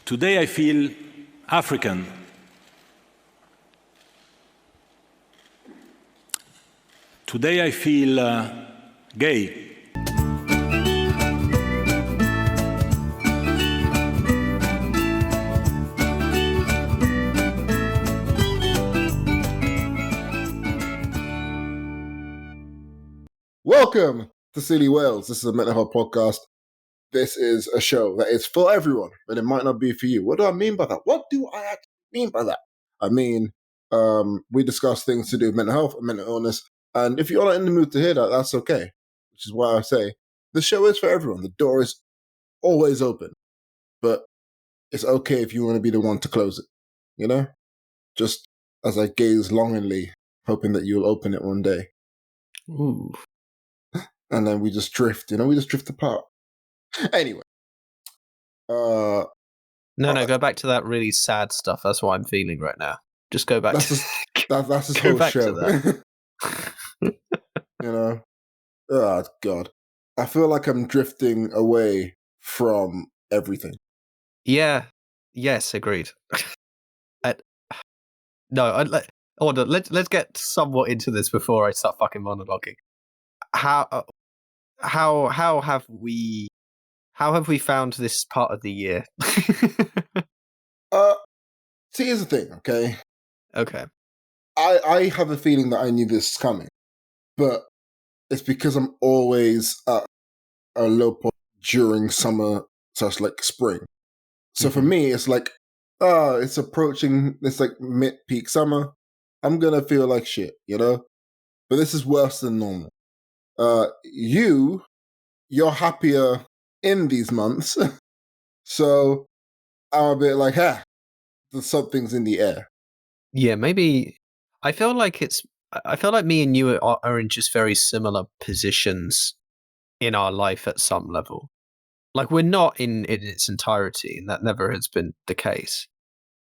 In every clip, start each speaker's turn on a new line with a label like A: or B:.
A: Today I feel African. Today I feel gay.
B: Welcome to Silly Wales. This is a mental health podcast. This is a show that is for everyone, but it might not be for you. What do I mean by that? What do I actually mean by that? I mean, we discuss things to do with mental health and mental illness, and if you're not in the mood to hear that, that's okay. Which is why I say the show is for everyone. The door is always open, but it's okay if you want to be the one to close it. You know, just as I gaze longingly, hoping that you'll open it one day.
C: Ooh.
B: And then we just drift, we just drift apart. Anyway.
C: No, go back to that really sad stuff. That's what I'm feeling right now. Just go back
B: that's
C: to
B: that's his
C: go
B: whole
C: back
B: show.
C: to
B: that. Oh, God. I feel like I'm drifting away from everything.
C: Yeah. Yes, agreed. Let's get somewhat into this before I start fucking monologuing. How have we found this part of the year?
B: See, here's the thing, okay?
C: Okay.
B: I have a feeling that I knew this was coming, but it's because I'm always at a low point during summer / like spring. So for me, it's like, it's approaching this like mid-peak summer. I'm gonna feel like shit, But this is worse than normal. You're happier in these months, so I'm a bit like, something's in the air.
C: Yeah, maybe. I feel like me and you are in just very similar positions in our life at some level. Like, we're not in its entirety, and that never has been the case.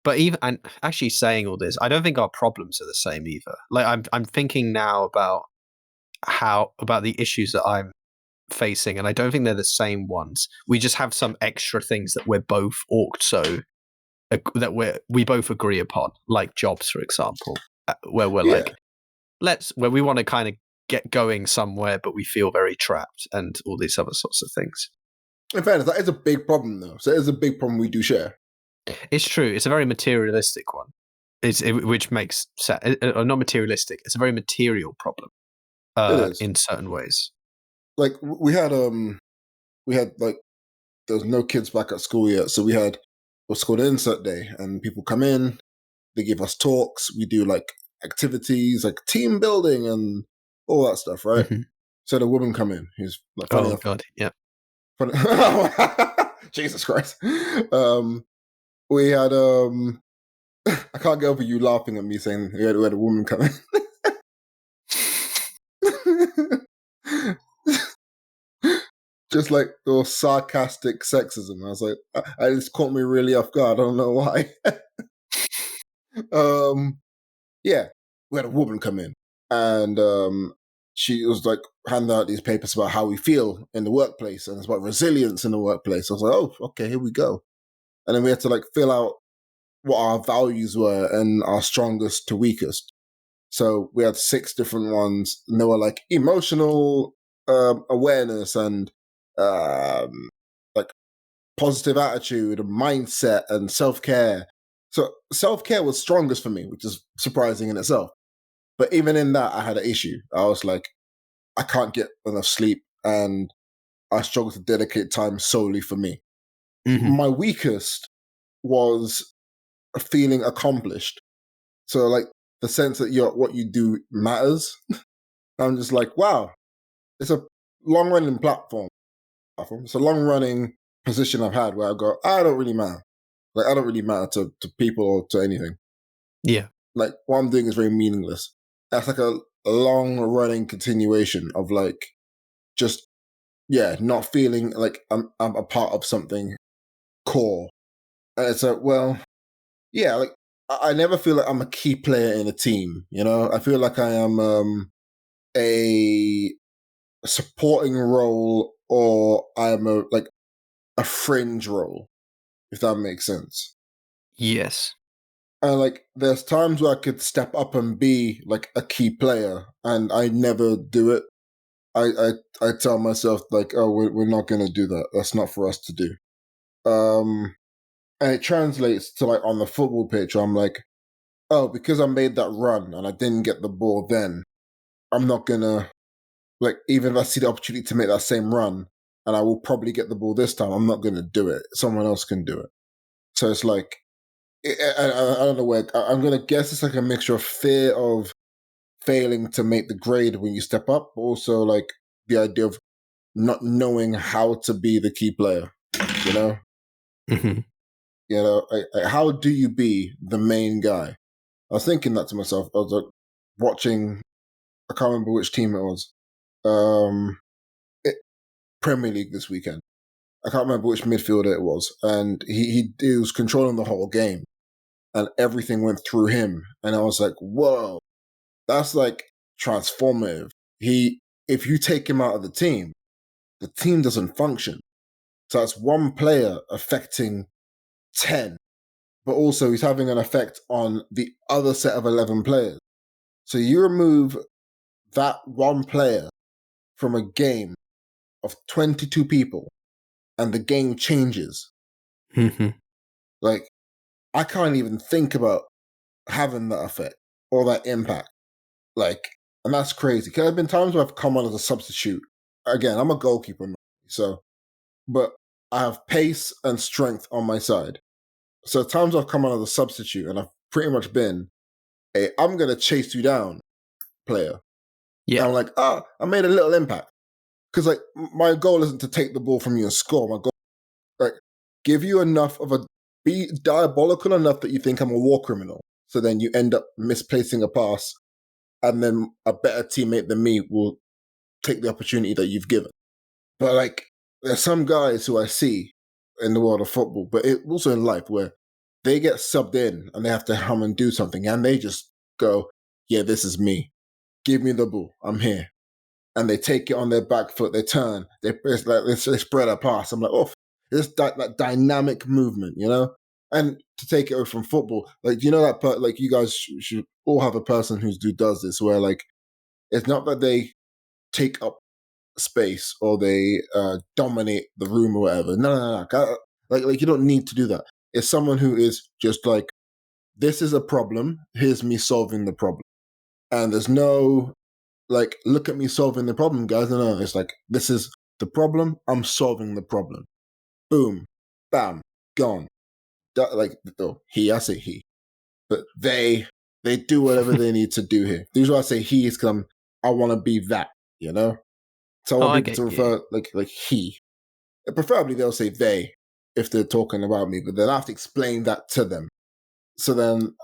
C: But and actually saying all this, I don't think our problems are the same either. Like, I'm thinking now about the issues that I'm facing, and I don't think they're the same ones. We just have some extra things that we're both we both agree upon, like jobs, for example, where we're like, where we want to kind of get going somewhere, but we feel very trapped, and all these other sorts of things.
B: In fairness, that is a big problem, though. So it is a big problem we do share.
C: It's true. It's a very materialistic one. Which makes sense. Not materialistic. It's a very material problem.
B: It is
C: in certain ways.
B: Like we had like there was no kids back at school yet, so we had what's called an insert day, and people come in, they give us talks, we do like activities like team building and all that stuff, right?
C: Mm-hmm.
B: So the woman come in, who's like, funny enough,
C: God, yeah.
B: Jesus Christ. We had I can't get over you laughing at me saying we had a woman come in. Just like the sarcastic sexism. I was like, I just caught me really off guard. I don't know why. Yeah, we had a woman come in, and she was like handing out these papers about how we feel in the workplace, and it's about resilience in the workplace. I was like, oh, okay, here we go. And then we had to like fill out what our values were and our strongest to weakest. So we had 6 different ones, and they were like emotional awareness and like positive attitude and mindset and self-care. So self-care was strongest for me, which is surprising in itself. But even in that, I had an issue. I was like, I can't get enough sleep, and I struggle to dedicate time solely for me. Mm-hmm. My weakest was feeling accomplished. So like the sense that what you do matters. I'm just like, wow, it's a long-running platform. It's a long-running position I've had where I go, I don't really matter. Like, I don't really matter to people or to anything.
C: Yeah.
B: Like, what I'm doing is very meaningless. That's like a long-running continuation of like, just, not feeling like I'm a part of something core. And it's like, well, yeah, like, I never feel like I'm a key player in a team, I feel like I am a supporting role, or I'm a fringe role, if that makes sense.
C: Yes.
B: And like, there's times where I could step up and be like a key player, and I never do it. I tell myself like, oh, we're not gonna do that. That's not for us to do. And it translates to like on the football pitch. I'm like, oh, because I made that run and I didn't get the ball then, I'm not gonna, like, even if I see the opportunity to make that same run and I will probably get the ball this time, I'm not gonna do it. Someone else can do it. So it's like, I don't know where, I'm gonna guess it's like a mixture of fear of failing to make the grade when you step up, but also like the idea of not knowing how to be the key player, you know?
C: Mm-hmm.
B: You know, how do you be the main guy? I was thinking that to myself. I was like watching, I can't remember which team it was. Um, Premier League this weekend. I can't remember which midfielder it was, and he was controlling the whole game, and everything went through him. And I was like, whoa, that's like transformative. If you take him out of the team doesn't function. So that's one player affecting 10, but also he's having an effect on the other set of 11 players. So you remove that one player from a game of 22 people and the game changes.
C: Mm-hmm.
B: Like, I can't even think about having that effect or that impact. Like, and that's crazy. Because there have been times where I've come on as a substitute. Again, I'm a goalkeeper, so, but I have pace and strength on my side. So times I've come on as a substitute and I've pretty much been a I'm gonna chase you down player.
C: Yeah.
B: And I'm like, I made a little impact. Because like my goal isn't to take the ball from you and score. My goal, like, give you enough of a, be diabolical enough that you think I'm a war criminal. So then you end up misplacing a pass, and then a better teammate than me will take the opportunity that you've given. But like, there's some guys who I see in the world of football, but also in life, where they get subbed in and they have to come and do something, and they just go, "Yeah, this is me. Give me the ball. I'm here." And they take it on their back foot. They turn. They spread a pass. I'm like, oh, it's that dynamic movement, you know. And to take it away from football, like, you know that like you guys should all have a person who does this, where like it's not that they take up space or they dominate the room or whatever. No. Like you don't need to do that. It's someone who is just like, this is a problem. Here's me solving the problem. And there's no like, look at me solving the problem, guys. No. It's like, this is the problem. I'm solving the problem. Boom, bam, gone. Like, oh, I say he, but they do whatever they need to do here. The reason why I say he is because I want to be that, you know. So I
C: Oh,
B: want
C: I
B: people
C: get
B: to
C: you.
B: refer like he. Preferably they'll say they if they're talking about me, but then I have to explain that to them. So then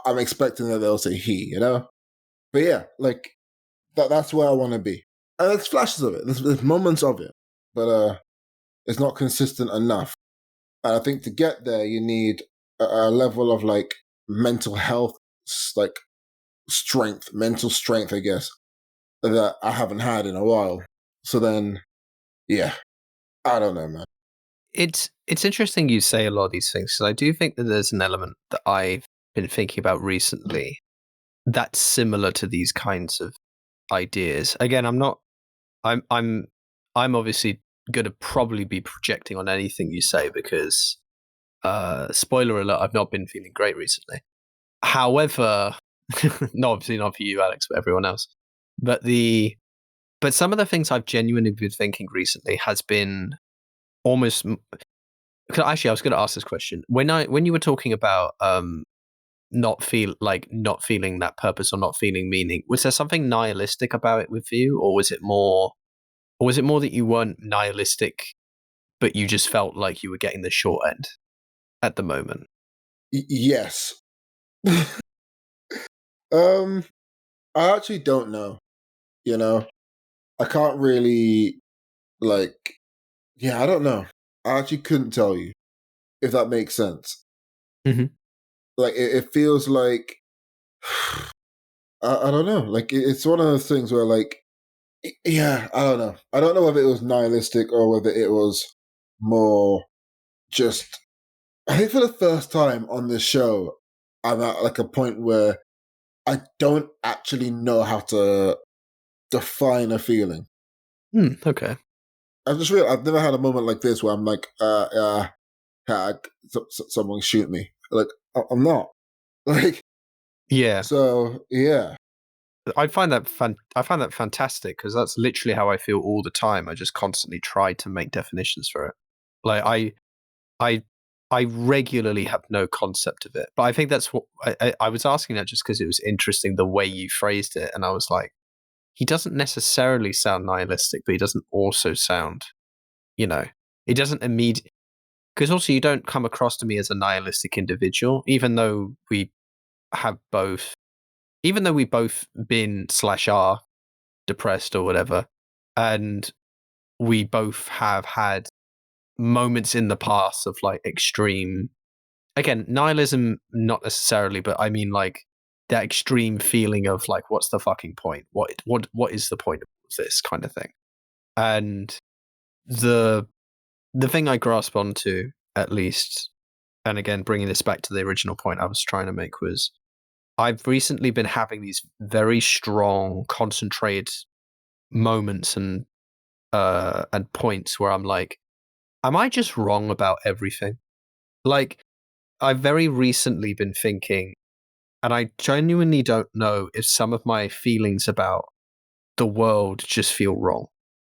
B: I'm expecting that they'll say he, you know. But yeah, like that's where I want to be. And there's flashes of it. There's moments of it, but it's not consistent enough. And I think to get there, you need a level of like mental health, like mental strength, I guess, that I haven't had in a while. So then, yeah, I don't know, man.
C: It's interesting you say a lot of these things, because I do think that there's an element that I've been thinking about recently that's similar to these kinds of ideas. Again, I'm obviously going to probably be projecting on anything you say, because spoiler alert, I've not been feeling great recently. However, no, obviously not for you, Alex, but everyone else. But some of the things I've genuinely been thinking recently has been almost. Actually, I was going to ask this question when you were talking about not feeling that purpose or not feeling meaning. Was there something nihilistic about it with you, or was it more that you weren't nihilistic, but you just felt like you were getting the short end at the moment?
B: Yes. I actually don't know. You know, I can't really like. Yeah, I don't know. I actually couldn't tell you if that makes sense.
C: Mm-hmm.
B: Like it feels like I don't know. Like it's one of those things where like, yeah, I don't know. I don't know whether it was nihilistic or whether it was more just I think for the first time on this show, I'm at like a point where I don't actually know how to define a feeling.
C: Okay.
B: I've just realized I've never had a moment like this where I'm like, someone shoot me. Like, I'm not. Like,
C: Yeah.
B: so yeah.
C: I find that fantastic because that's literally how I feel all the time. I just constantly try to make definitions for it. Like I I regularly have no concept of it. But I think that's what I was asking that just because it was interesting the way you phrased it, and I was like, he doesn't necessarily sound nihilistic, but he doesn't also sound, you know, he doesn't immediately, because also you don't come across to me as a nihilistic individual, even though we have both, even though we've both been slash are depressed or whatever, and we both have had moments in the past of like extreme, again, nihilism not necessarily, but I mean like that extreme feeling of like, what's the fucking point? What is the point of this kind of thing? And the thing I grasp onto, at least, and again bringing this back to the original point I was trying to make, was I've recently been having these very strong, concentrated moments and points where I'm like, am I just wrong about everything? Like, I've very recently been thinking, and I genuinely don't know if some of my feelings about the world just feel wrong.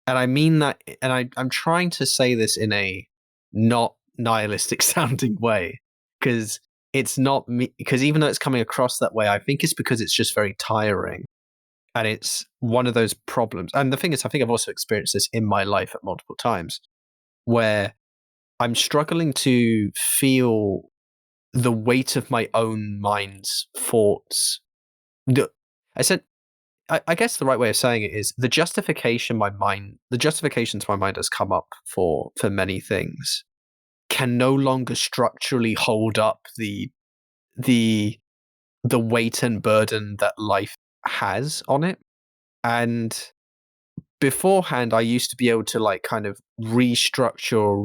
C: And I mean that, and I'm trying to say this in a not nihilistic sounding way, because it's not me, because even though it's coming across that way, I think it's because it's just very tiring. And it's one of those problems. And the thing is, I think I've also experienced this in my life at multiple times where I'm struggling to feel the weight of my own mind's thoughts. I said, I guess the right way of saying it is the justifications my mind has come up for many things can no longer structurally hold up the weight and burden that life has on it. And beforehand, I used to be able to like kind of restructure or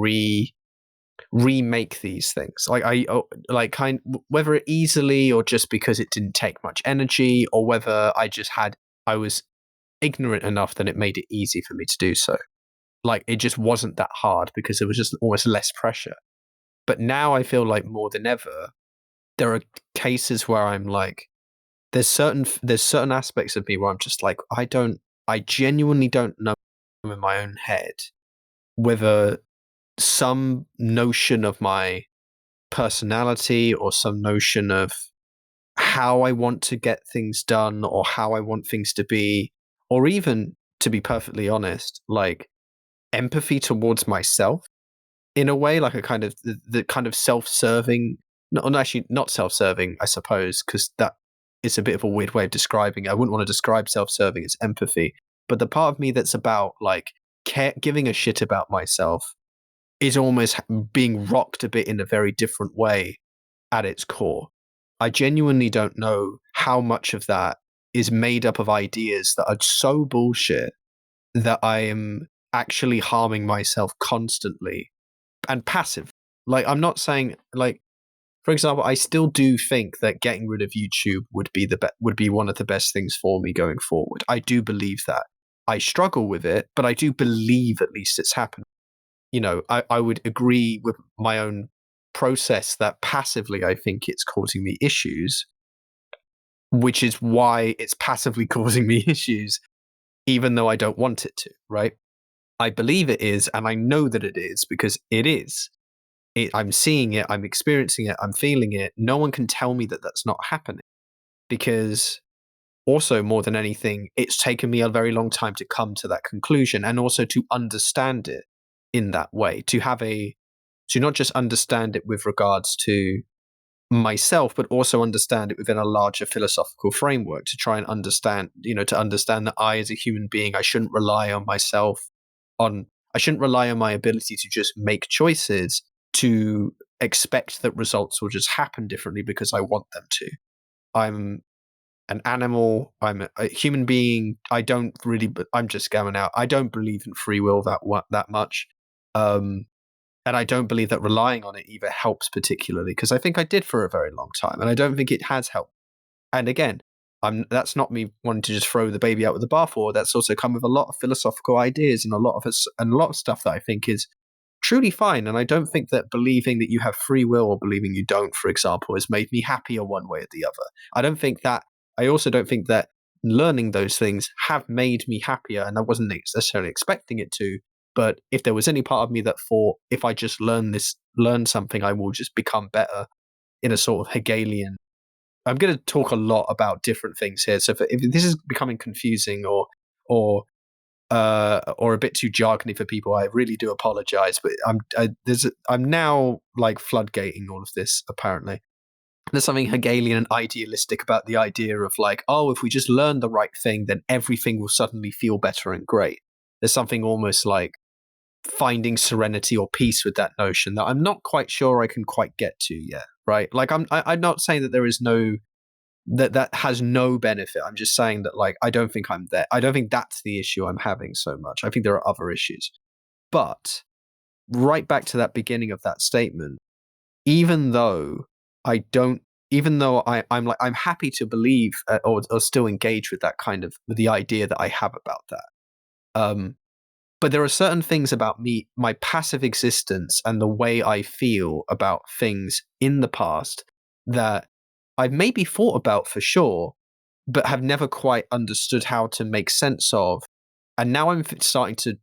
C: remake these things, like like kind, whether easily or just because it didn't take much energy, or whether I was ignorant enough that it made it easy for me to do so. Like it just wasn't that hard because there was just almost less pressure. But now I feel like more than ever there are cases where I'm like, there's certain aspects of me where I'm just like, I genuinely don't know in my own head whether some notion of my personality or some notion of how I want to get things done or how I want things to be, or even, to be perfectly honest, like empathy towards myself in a way, like a kind of the kind of self-serving, no, actually not self-serving, I suppose, because that is a bit of a weird way of describing it. I wouldn't want to describe self-serving as empathy, but the part of me that's about like giving a shit about myself is almost being rocked a bit in a very different way at its core. I genuinely don't know how much of that is made up of ideas that are so bullshit that I am actually harming myself constantly and passive. Like, I'm not saying, like, for example, I still do think that getting rid of YouTube would be one of the best things for me going forward. I do believe that. I struggle with it, but I do believe at least it's happening. You know, I would agree with my own process that passively I think it's causing me issues, which is why it's passively causing me issues, even though I don't want it to, right? I believe it is, and I know that it is because it is. I'm seeing it, I'm experiencing it, I'm feeling it. No one can tell me that that's not happening because, also more than anything, it's taken me a very long time to come to that conclusion and also to understand it in that way, to not just understand it with regards to myself, but also understand it within a larger philosophical framework, to try and understand, to understand that I, as a human being, I shouldn't rely on myself, I shouldn't rely on my ability to just make choices to expect that results will just happen differently because I want them to. I'm an animal. I'm a human being. I'm just going out. I don't believe in free will that much. And I don't believe that relying on it either helps particularly, because I think I did for a very long time, and I don't think it has helped. And again, that's not me wanting to just throw the baby out with the bathwater. That's also come with a lot of philosophical ideas and a lot of stuff that I think is truly fine. And I don't think that believing that you have free will or believing you don't, for example, has made me happier one way or the other. I also don't think that learning those things have made me happier, and I wasn't necessarily expecting it to. But if there was any part of me that thought, if I just learn something, I will just become better in a sort of Hegelian. I'm going to talk a lot about different things here. So if this is becoming confusing or a bit too jargony for people, I really do apologize. But I'm now like floodgating all of this. Apparently, there's something Hegelian and idealistic about the idea of like, oh, if we just learn the right thing, then everything will suddenly feel better and great. There's something almost like finding serenity or peace with that notion that I'm not quite sure I can quite get to yet. Right? Like I'm not saying that there is no that has no benefit. I'm just saying that like I don't think I'm there. I don't think that's the issue I'm having so much. I think there are other issues. But right back to that beginning of that statement, even though I'm happy to believe or still engage with that kind of with the idea that I have about that. But there are certain things about me, my passive existence and the way I feel about things in the past that I've maybe thought about for sure, but have never quite understood how to make sense of. And now I'm starting to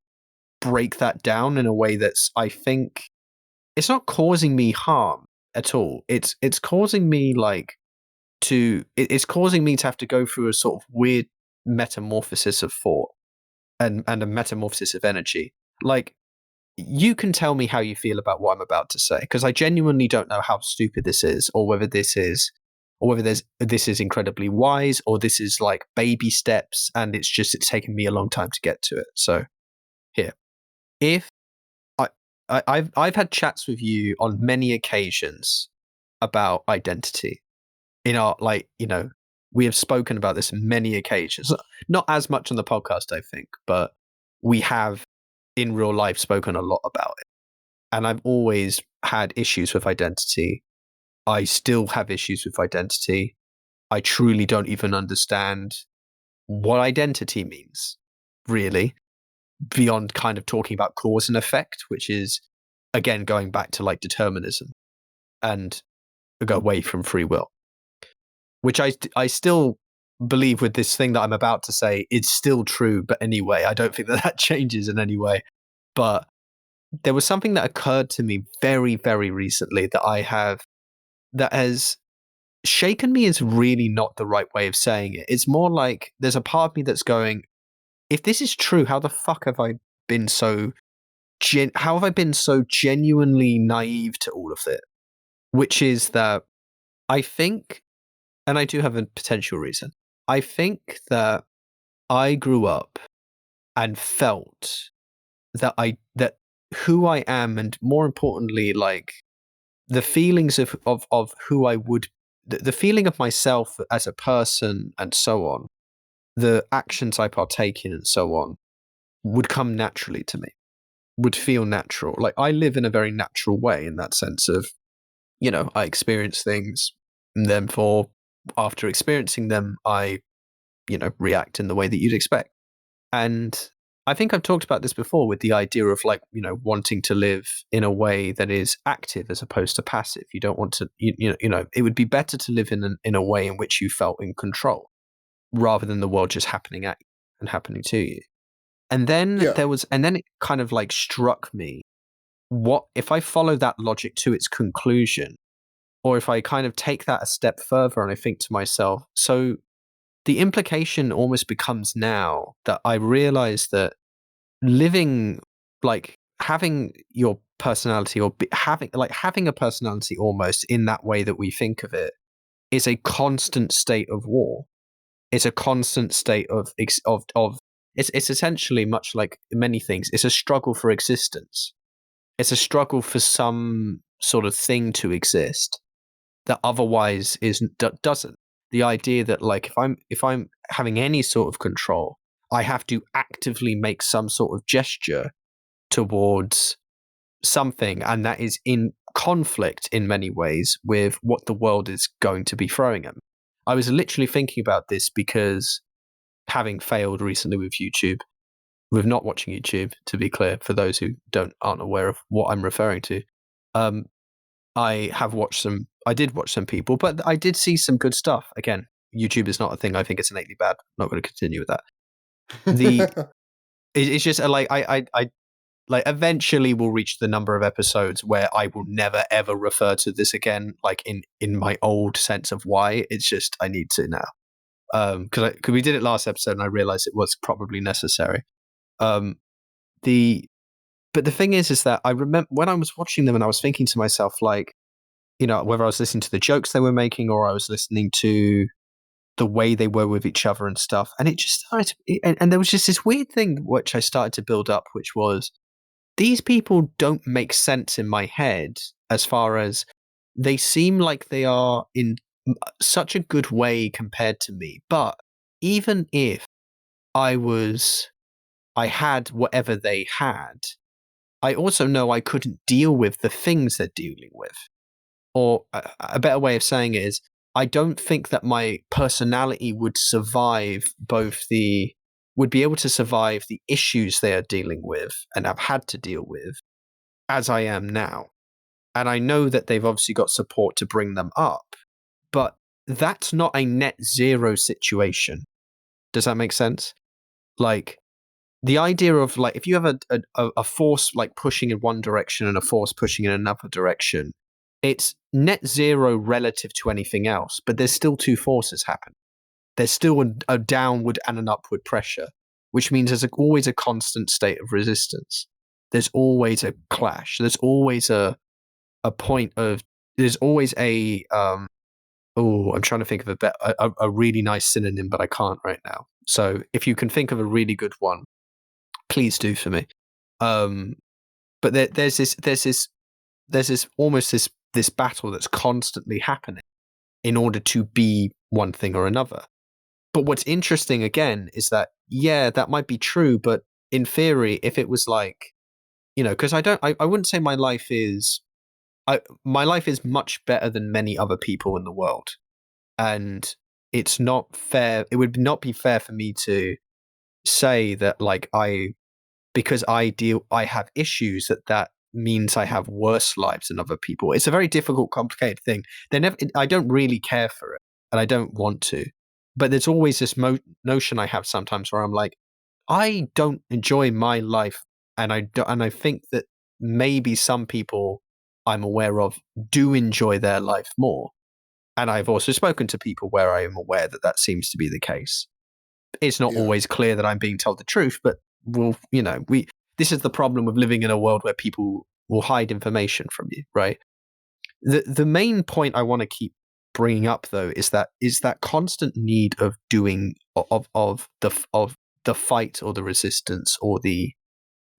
C: break that down in a way that's, I think, it's not causing me harm at all. It's causing me it's causing me to have to go through a sort of weird metamorphosis of thought and a metamorphosis of energy. Like, you can tell me how you feel about what I'm about to say, because I genuinely don't know how stupid this is, or whether this is incredibly wise, or this is like baby steps, and it's taken me a long time to get to it. So, here, if I've had chats with you on many occasions about identity. We have spoken about this on many occasions. Not as much on the podcast, I think, but we have in real life spoken a lot about it. And I've always had issues with identity. I still have issues with identity. I truly don't even understand what identity means, really, beyond kind of talking about cause and effect, which is, again, going back to like determinism and go away from free will, which I still believe with this thing that I'm about to say, it's still true. But anyway, I don't think that changes in any way. But there was something that occurred to me very, very recently that has shaken me is really not the right way of saying it. It's more like there's a part of me that's going, if this is true, how the fuck have I been so genuinely naive to all of it? Which is that I think, and I do have a potential reason, I think that I grew up and felt that who I am, and more importantly, like the feelings of who I would, the feeling of myself as a person and so on, the actions I partake in and so on, would come naturally to me, would feel natural. Like I live in a very natural way in that sense of, I experience things, and therefore after experiencing them, I, react in the way that you'd expect. And I think I've talked about this before with the idea of like, wanting to live in a way that is active as opposed to passive. You don't want to, it would be better to live in a way in which you felt in control rather than the world just happening at you and happening to you. And then then it kind of like struck me, what if I follow that logic to its conclusion, or if I kind of take that a step further and I think to myself, so the implication almost becomes now that I realize that living, like having your personality or having a personality almost in that way that we think of it is a constant state of war. It's a constant state of it's essentially much like many things. It's a struggle for existence. It's a struggle for some sort of thing to exist that otherwise doesn't. The idea that like if I'm having any sort of control, I have to actively make some sort of gesture towards something, and that is in conflict in many ways with what the world is going to be throwing at me. I was literally thinking about this because, having failed recently with YouTube, with not watching YouTube, to be clear, for those who aren't aware of what I'm referring to, I did watch some people, but I did see some good stuff. Again, YouTube is not a thing I think it's innately bad. I'm not going to continue with that. It's just I like eventually we'll reach the number of episodes where I will never ever refer to this again, like in my old sense of why. It's just I need to now. Because we did it last episode and I realized it was probably necessary. But the thing is that I remember when I was watching them and I was thinking to myself, like, you know, whether I was listening to the jokes they were making or I was listening to the way they were with each other and stuff, and it just started and there was just this weird thing which I started to build up, which was these people don't make sense in my head, as far as they seem like they are in such a good way compared to me. But even if I had whatever they had, I also know I couldn't deal with the things they're dealing with. Or a better way of saying it is, I don't think that my personality would be able to survive the issues they are dealing with and have had to deal with as I am now. And I know that they've obviously got support to bring them up, but that's not a net zero situation. Does that make sense? Like, the idea of, like, if you have a force like pushing in one direction and a force pushing in another direction, it's net zero relative to anything else, but there's still two forces happening. There's still a downward and an upward pressure, which means there's always a constant state of resistance. There's always a clash. There's always a point of, there's always a, I'm trying to think of a really nice synonym, but I can't right now. So if you can think of a really good one, please do for me. But there's this battle that's constantly happening in order to be one thing or another. But what's interesting again is that, yeah, that might be true, but in theory, if it was like, you know, because I wouldn't say my life is much better than many other people in the world. And it's not fair. It would not be fair for me to say that, like, because I have issues, that means I have worse lives than other people. It's a very difficult, complicated thing. I don't really care for it, and I don't want to. But there's always this notion I have sometimes where I'm like, I don't enjoy my life, and I think that maybe some people I'm aware of do enjoy their life more. And I've also spoken to people where I am aware that seems to be the case. It's not always clear that I'm being told the truth, but this is the problem with living in a world where people will hide information from you, right? The main point I want to keep bringing up, though, is that constant need of doing of the fight or the resistance or the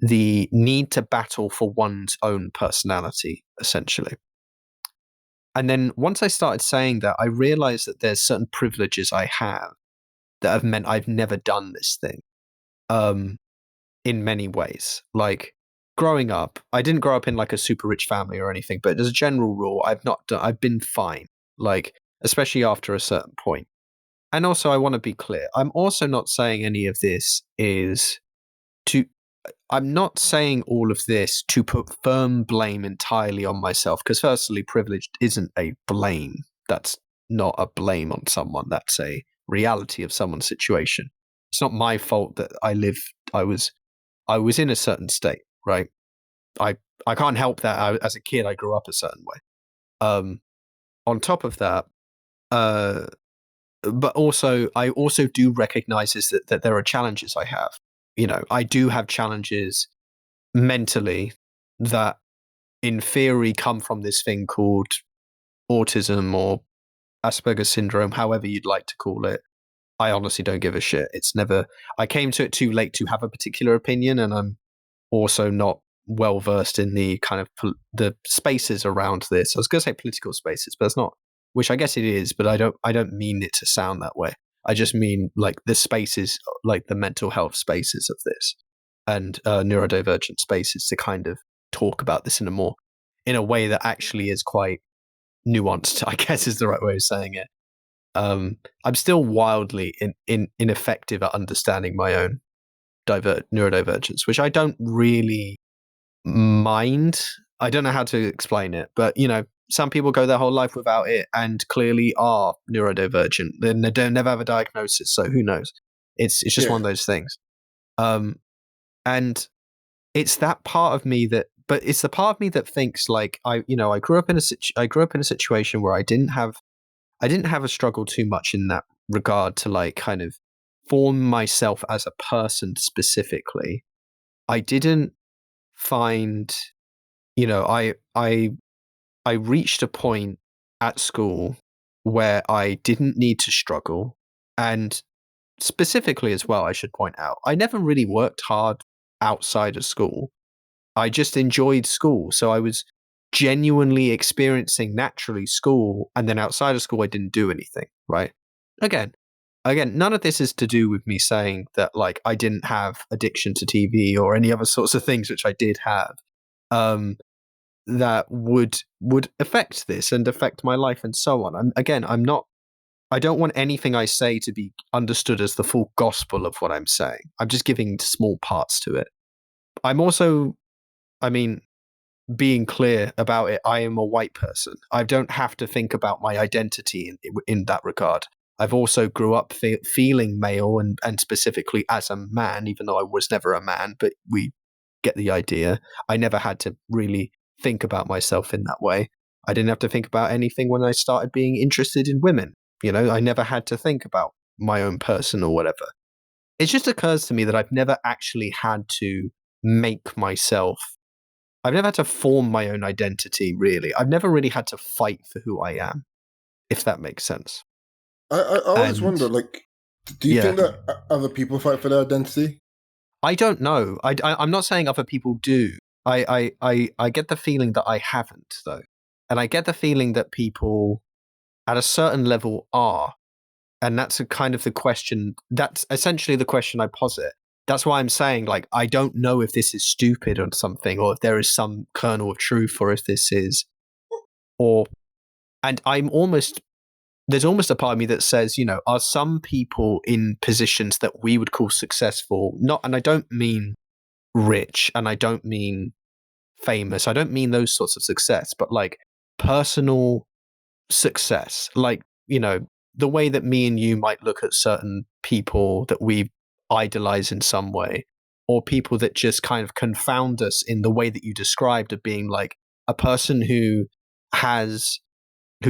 C: need to battle for one's own personality, essentially. And then once I started saying that, I realized that there's certain privileges I have that have meant I've never done this thing. In many ways, like growing up, I didn't grow up in like a super rich family or anything, but as a general rule, I've been fine, like, especially after a certain point. And also, I want to be clear, I'm also not saying any of this I'm not saying all of this to put firm blame entirely on myself, because firstly, privilege isn't a blame. That's not a blame on someone. That's a reality of someone's situation. It's not my fault that I was in a certain state, right? I can't help that. As a kid, I grew up a certain way. On top of that, but also I also do recognize that there are challenges I have. You know, I do have challenges mentally that, in theory, come from this thing called autism or Asperger's syndrome, however you'd like to call it. I honestly don't give a shit. I came to it too late to have a particular opinion, and I'm also not well versed in the kind of the spaces around this. I was going to say political spaces, but it's not, which I guess it is, but I don't mean it to sound that way. I just mean like the spaces, like the mental health spaces of this and neurodivergent spaces to kind of talk about this in a way that actually is quite nuanced, I guess is the right way of saying it. I'm still wildly ineffective at understanding my own neurodivergence, which I don't really mind. I don't know how to explain it, but some people go their whole life without it and clearly are neurodivergent. Then they don't never have a diagnosis, so who knows? It's just one of those things. And it's that part of me but it's the part of me that thinks like I grew up in a situation where I didn't have a struggle too much in that regard to like kind of form myself as a person specifically. I didn't find, I reached a point at school where I didn't need to struggle. And specifically as well, I should point out, I never really worked hard outside of school. I just enjoyed school. So I was genuinely experiencing naturally school, and then outside of school, I didn't do anything, right? Again, none of this is to do with me saying that like I didn't have addiction to TV or any other sorts of things, which I did have, that would affect this and affect my life and so on. I don't want anything I say to be understood as the full gospel of what I'm saying. I'm just giving small parts to it. I'm also, being clear about it, I am a white person. I don't have to think about my identity in that regard. I've also grew up feeling male and specifically as a man, even though I was never a man, but we get the idea. I never had to really think about myself in that way. I didn't have to think about anything when I started being interested in women. I never had to think about my own person or whatever. It just occurs to me that I've never actually had to make myself. I've never had to form my own identity, really. I've never really had to fight for who I am, if that makes sense.
B: I always wonder, like, do you think that other people fight for their identity?
C: I don't know. I'm not saying other people do. I get the feeling that I haven't, though. And I get the feeling that people at a certain level are. And that's a kind of the question. That's essentially the question I posit. That's why I'm saying, like, I don't know if this is stupid or something, or if there is some kernel of truth, or if this is, and there's almost a part of me that says, are some people in positions that we would call successful, and I don't mean rich, and I don't mean famous, I don't mean those sorts of success, but like personal success, like, the way that me and you might look at certain people that we idolize in some way, or people that just kind of confound us in the way that you described of being like a person who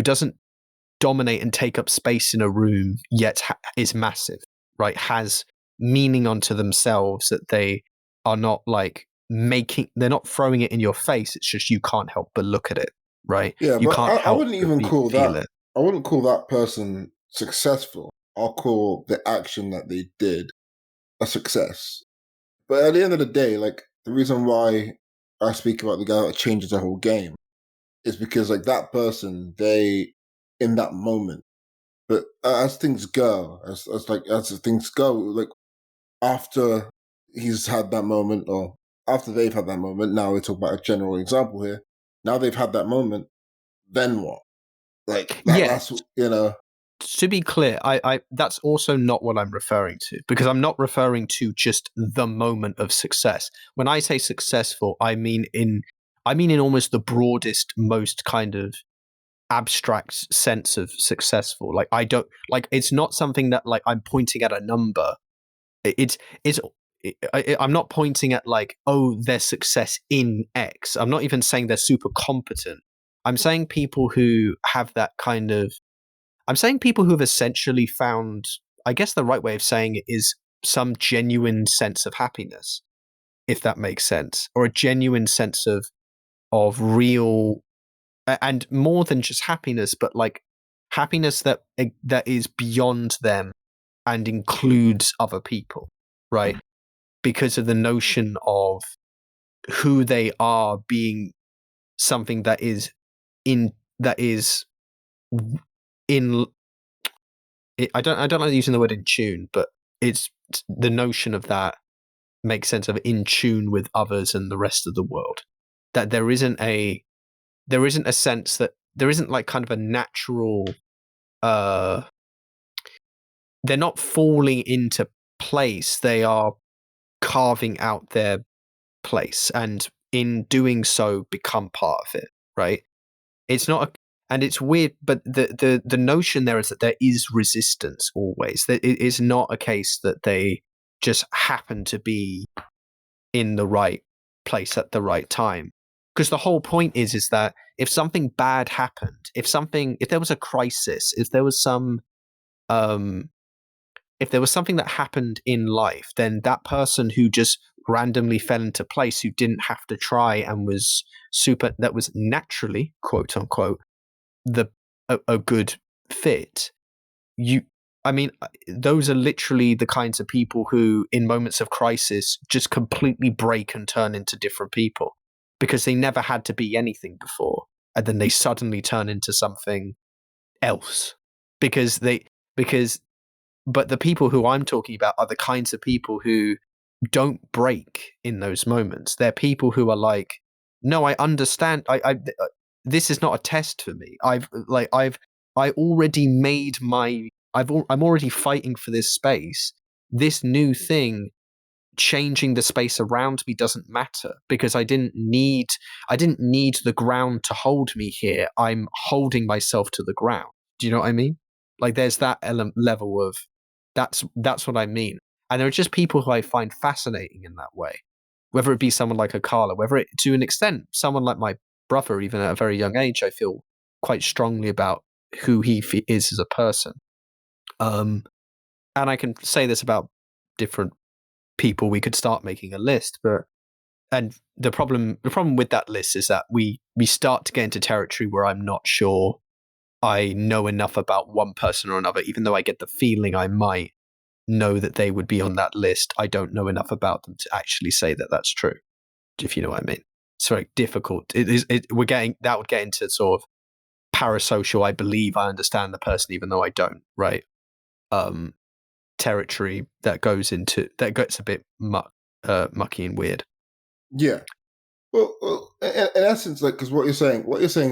C: doesn't dominate and take up space in a room yet is massive, right? Has meaning unto themselves, that they are not like they're not throwing it in your face. It's just you can't help but look at it, right?
B: Yeah,
C: You
B: but
C: can't
B: I
C: help
B: wouldn't even
C: but
B: call
C: feel
B: that.
C: it.
B: I wouldn't call that person successful. I'll call the action that they did a success. But at the end of the day, like, the reason why I speak about the guy that changes the whole game is because, like, that person, they in that moment. But as things go, as things go, like, after he's had that moment, or after they've had that moment, now we're talking about a general example here. Now they've had that moment, then what? Like, that's
C: To be clear, I that's also not what I'm referring to, because I'm not referring to just the moment of success. When I say successful, I mean in almost the broadest, most kind of abstract sense of successful. Like, I don't like, it's not something that like I'm pointing at a number. I'm not pointing at like, oh, their success in X. I'm not even saying they're super competent. I'm saying people who have that kind of I'm saying people who have essentially found, I guess the right way of saying it is some genuine sense of happiness, if that makes sense, or a genuine sense of real, and more than just happiness, but like happiness that is beyond them and includes other people, right? Because of the notion of who they are being something that is in I don't like using the word in tune, but it's the notion of that makes sense of in tune with others and the rest of the world. that there isn't a sense that there isn't like kind of a natural they're not falling into place, they are carving out their place, and in doing so become part of it, right? It's not and it's weird, but the notion there is that there is resistance always, that it is not a case that they just happen to be in the right place at the right time. Because the whole point is that if something bad happened, if there was a crisis, if there was some if there was something that happened in life, then that person who just randomly fell into place, who didn't have to try and was that was naturally, quote unquote, a good fit, those are literally the kinds of people who in moments of crisis just completely break and turn into different people, because they never had to be anything before, and then they suddenly turn into something else because but the people who I'm talking about are the kinds of people who don't break in those moments. They're people who are like, no, I understand. This is not a test for me. I already made my. I'm already fighting for this space. This new thing, changing the space around me, doesn't matter, because I didn't need the ground to hold me here. I'm holding myself to the ground. Do you know what I mean? Like there's that level of that's what I mean. And there are just people who I find fascinating in that way, whether it be someone like a Carla, whether it, to an extent, someone like my brother, even at a very young age, I feel quite strongly about who he is as a person. And I can say this about different people. We could start making a list, and the problem with that list is that we start to get into territory where I'm not sure I know enough about one person or another, even though I get the feeling I might know that they would be on that list. I don't know enough about them to actually say that that's true, if you know what I mean. It's very difficult. That would get into sort of parasocial, I believe I understand the person even though I don't, right? Territory that gets a bit mucky and weird.
B: Yeah. Well, in essence, like, because what you're saying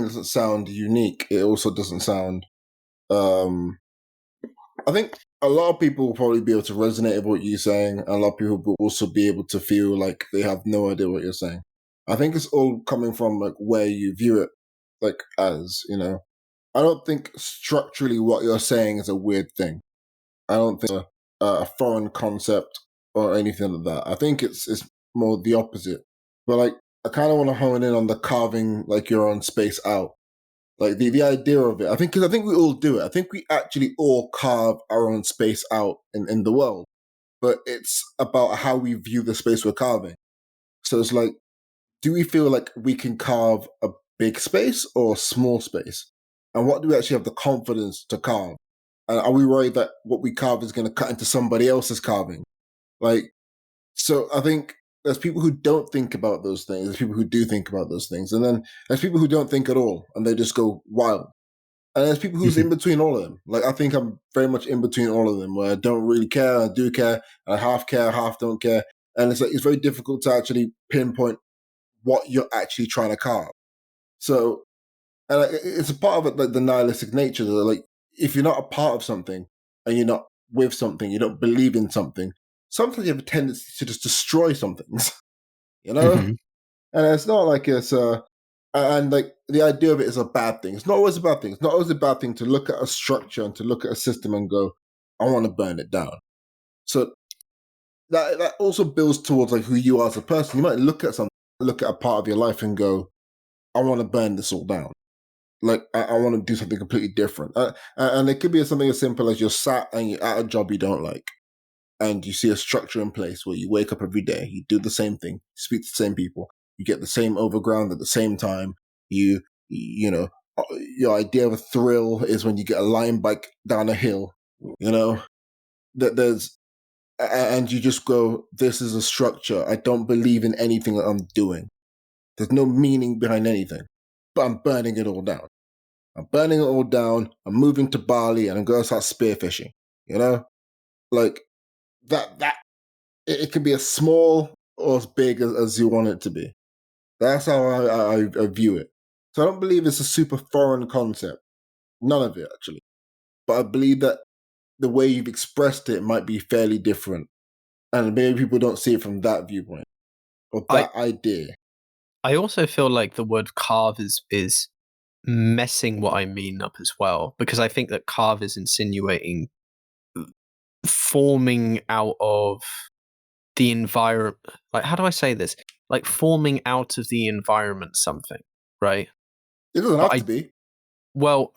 B: doesn't sound unique. It also doesn't sound. I think a lot of people will probably be able to resonate with what you're saying. A lot of people will also be able to feel like they have no idea what you're saying. I think it's all coming from like where you view it, like as I don't think structurally what you're saying is a weird thing. I don't think it's a foreign concept or anything like that. I think it's more the opposite. But like, I kind of want to hone in on the carving like your own space out, like the idea of it. I think because I think we all do it. I think we actually all carve our own space out in the world, but it's about how we view the space we're carving. So it's like, do we feel like we can carve a big space or a small space? And what do we actually have the confidence to carve? And are we worried that what we carve is going to cut into somebody else's carving? Like, so I think there's people who don't think about those things. There's people who do think about those things. And then there's people who don't think at all and they just go wild. And there's people who's in between all of them. Like, I think I'm very much in between all of them, where I don't really care, I do care, I half care, half don't care. And it's like, it's very difficult to actually pinpoint what you're actually trying to carve. So, and it's a part of it, like the nihilistic nature. That like, if you're not a part of something and you're not with something, you don't believe in something, sometimes you have a tendency to just destroy some things, you know?
C: Mm-hmm.
B: And it's not like it's and like the idea of it is a bad thing. It's not always a bad thing. It's not always a bad thing to look at a structure and to look at a system and go, I want to burn it down. So that also builds towards like who you are as a person. You might look at a part of your life and go, I want to burn this all down. Like I want to do something completely different. And it could be something as simple as you're sat and you're at a job you don't like, and you see a structure in place where you wake up every day, you do the same thing, you speak to the same people, you get the same overground at the same time. You know, your idea of a thrill is when you get a line bike down a hill. You know, that there's, and you just go, this is a structure. I don't believe in anything that I'm doing. There's no meaning behind anything, but I'm burning it all down. I'm burning it all down. I'm moving to Bali and I'm going to start spearfishing. You know, like that it can be as small or as big as you want it to be. That's how I view it. So I don't believe it's a super foreign concept. None of it, actually. But I believe that the way you've expressed it might be fairly different. And maybe people don't see it from that viewpoint or that idea.
C: I also feel like the word carve is messing what I mean up as well, because I think that carve is insinuating forming out of the environment. Like, how do I say this? Like forming out of the environment something, right?
B: It doesn't
C: But
B: have to be.
C: well,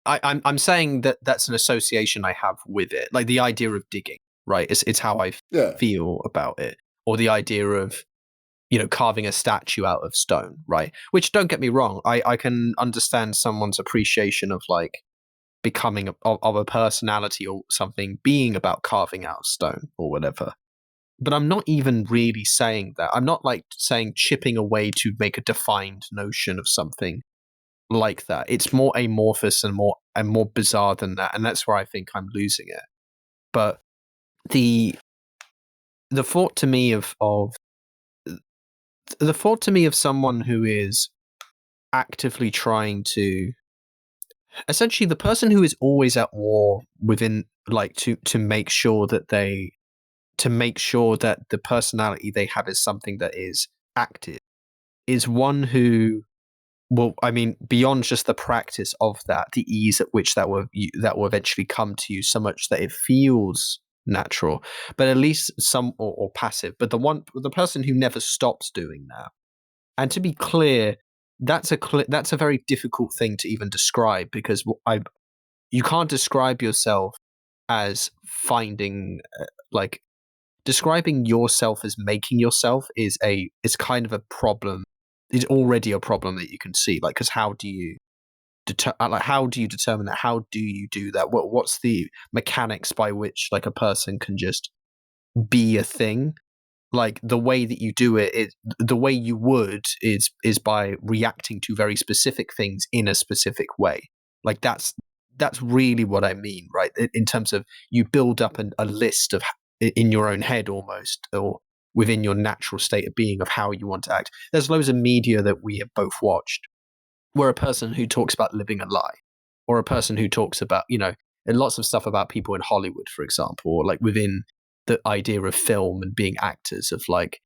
C: I'm saying that that's an association I have with it, like the idea of digging, right? It's how I
B: Yeah.
C: feel about it, or the idea of carving a statue out of stone, right? Which, don't get me wrong, I can understand someone's appreciation of like becoming of a personality or something being about carving out of stone or whatever. But I'm not even really saying that. I'm not like saying chipping away to make a defined notion of something like that. It's more amorphous and more bizarre than that, and that's where I think I'm losing it. But the thought to me of the thought to me of someone who is actively trying to, essentially, the person who is always at war within, like, to make sure that the personality they have is something that is active, is one who, well, I mean, beyond just the practice of that, the ease at which that will eventually come to you, so much that it feels natural, but at least some, or passive. But the person who never stops doing that, and to be clear, that's a very difficult thing to even describe, because you can't describe yourself as finding like describing yourself as making yourself is kind of a problem. It's already a problem that you can see, like, because how do you determine that? How do you do that? What's the mechanics by which, like, a person can just be a thing? Like, the way that you do it, the way you would is by reacting to very specific things in a specific way. Like, that's really what I mean, right? In terms of, you build up a list of, in your own head almost, or within your natural state of being, of how you want to act. There's loads of media that we have both watched where a person who talks about living a lie, or a person who talks about, and lots of stuff about people in Hollywood, for example, or like within the idea of film and being actors, of like,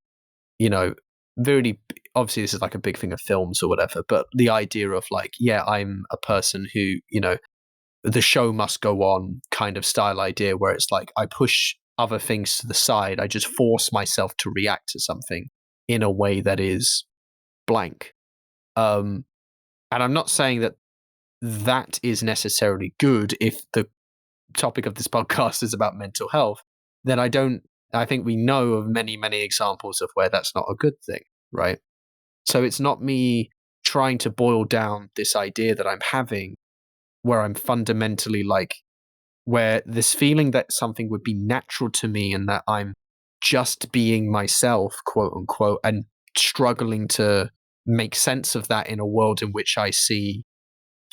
C: very obviously this is like a big thing of films or whatever, but the idea of like, yeah, I'm a person who, the show must go on kind of style idea, where it's like, I push other things to the side, I just force myself to react to something in a way that is blank. And I'm not saying that is necessarily good. If the topic of this podcast is about mental health, then I think we know of many, many examples of where that's not a good thing, right? So it's not me trying to boil down this idea that I'm having, where I'm fundamentally like, where this feeling that something would be natural to me and that I'm just being myself, quote unquote, and struggling to make sense of that in a world in which I see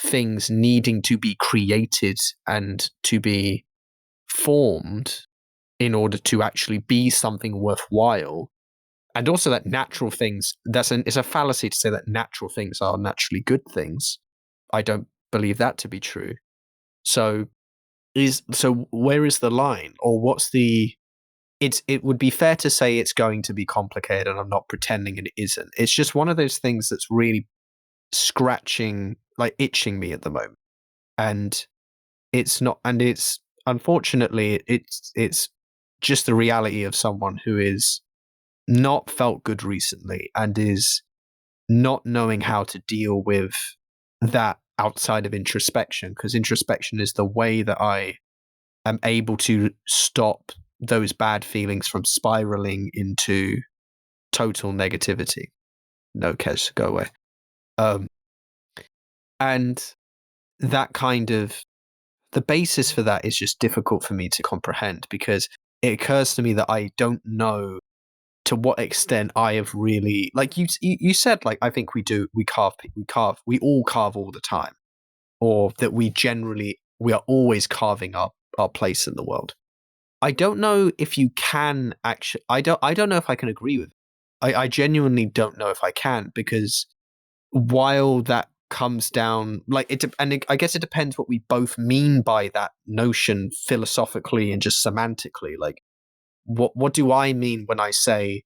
C: things needing to be created and to be formed in order to actually be something worthwhile. And also that natural things, it's a fallacy to say that natural things are naturally good things. I don't believe that to be true. So where is the line? Or what's the it would be fair to say it's going to be complicated, and I'm not pretending it isn't. It's just one of those things that's really scratching, like itching me at the moment. And it's not, and it's, unfortunately, it's just the reality of someone who is not felt good recently and is not knowing how to deal with that outside of introspection, because introspection is the way that I am able to stop those bad feelings from spiraling into total negativity. No, Kez, go away. And that kind of, the basis for that is just difficult for me to comprehend, because it occurs to me that I don't know to what extent I have really, like you said, like, I think we all carve all the time, or that we are always carving our place in the world. I don't know if you can actually, I don't know if I can agree with it. I genuinely don't know if I can, because while that comes down, like I guess it depends what we both mean by that notion philosophically and just semantically. Like, what do I mean when I say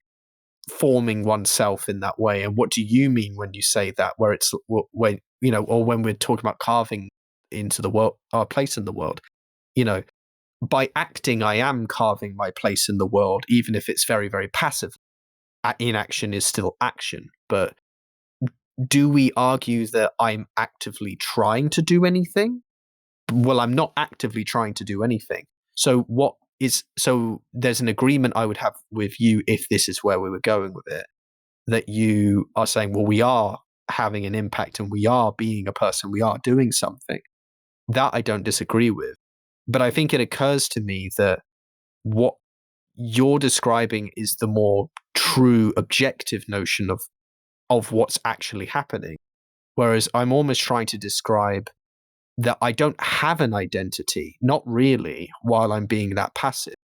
C: forming oneself in that way, and what do you mean when you say that? Where it's when or when we're talking about carving into the world, our place in the world. By acting, I am carving my place in the world, even if it's very, very passive. Inaction is still action, but do we argue that I'm actively trying to do anything? Well, I'm not actively trying to do anything. So there's an agreement I would have with you, if this is where we were going with it, that you are saying, well, we are having an impact and we are being a person, we are doing something. That I don't disagree with. But I think it occurs to me that what you're describing is the more true objective notion of what's actually happening. Whereas I'm almost trying to describe that I don't have an identity, not really, while I'm being that passive.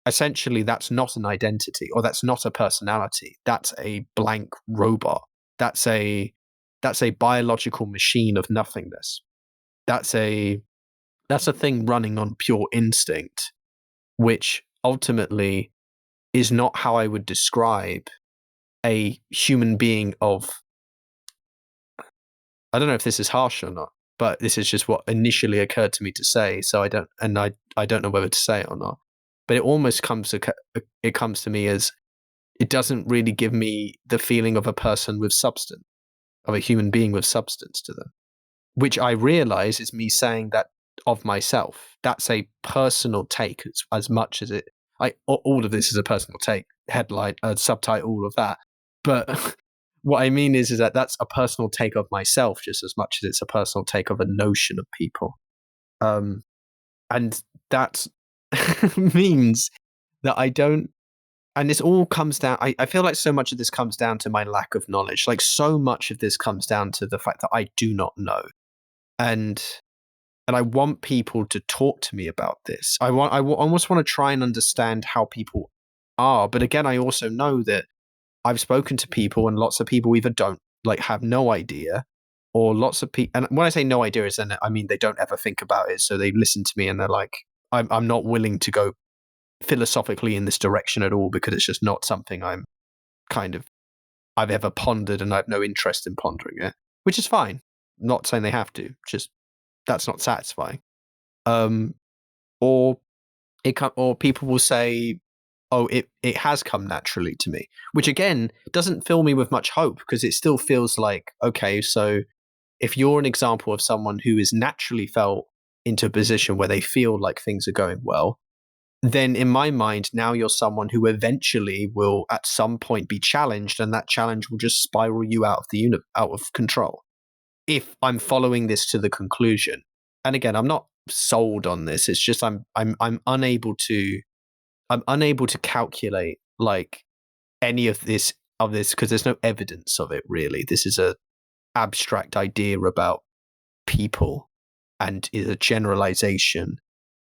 C: Essentially, that's not an identity, or that's not a personality. That's a blank robot. That's a biological machine of nothingness. That's a thing running on pure instinct, which ultimately is not how I would describe a human being of, I don't know if this is harsh or not, but this is just what initially occurred to me to say. So I don't know whether to say it or not. But it almost comes to me as, it doesn't really give me the feeling of a person with substance, of a human being with substance to them, which I realize is me saying that of myself. That's a personal take as much as all of this is a personal take, headline, subtitle, all of that. But what I mean is that that's a personal take of myself just as much as it's a personal take of a notion of people. And that means that I don't, and this all comes down, I feel like so much of this comes down to my lack of knowledge. Like, so much of this comes down to the fact that I do not know. And I want people to talk to me about this. I almost want to try and understand how people are. But again, I also know that I've spoken to people, and lots of people either don't, like, have no idea, or lots of people. And when I say no idea, is then I mean they don't ever think about it. So they listen to me and they're like, I'm not willing to go philosophically in this direction at all, because it's just not something I've ever pondered, and I have no interest in pondering it, which is fine. Not saying they have to, just that's not satisfying. Or people will say, oh, it has come naturally to me, which again doesn't fill me with much hope, because it still feels like, okay, so if you're an example of someone who is naturally felt into a position where they feel like things are going well, then in my mind, now you're someone who eventually will at some point be challenged, and that challenge will just spiral you out of control. If I'm following this to the conclusion, and again, I'm not sold on this. It's just I'm unable to calculate like any of this because there's no evidence of it really. This is a abstract idea about people, and is a generalization,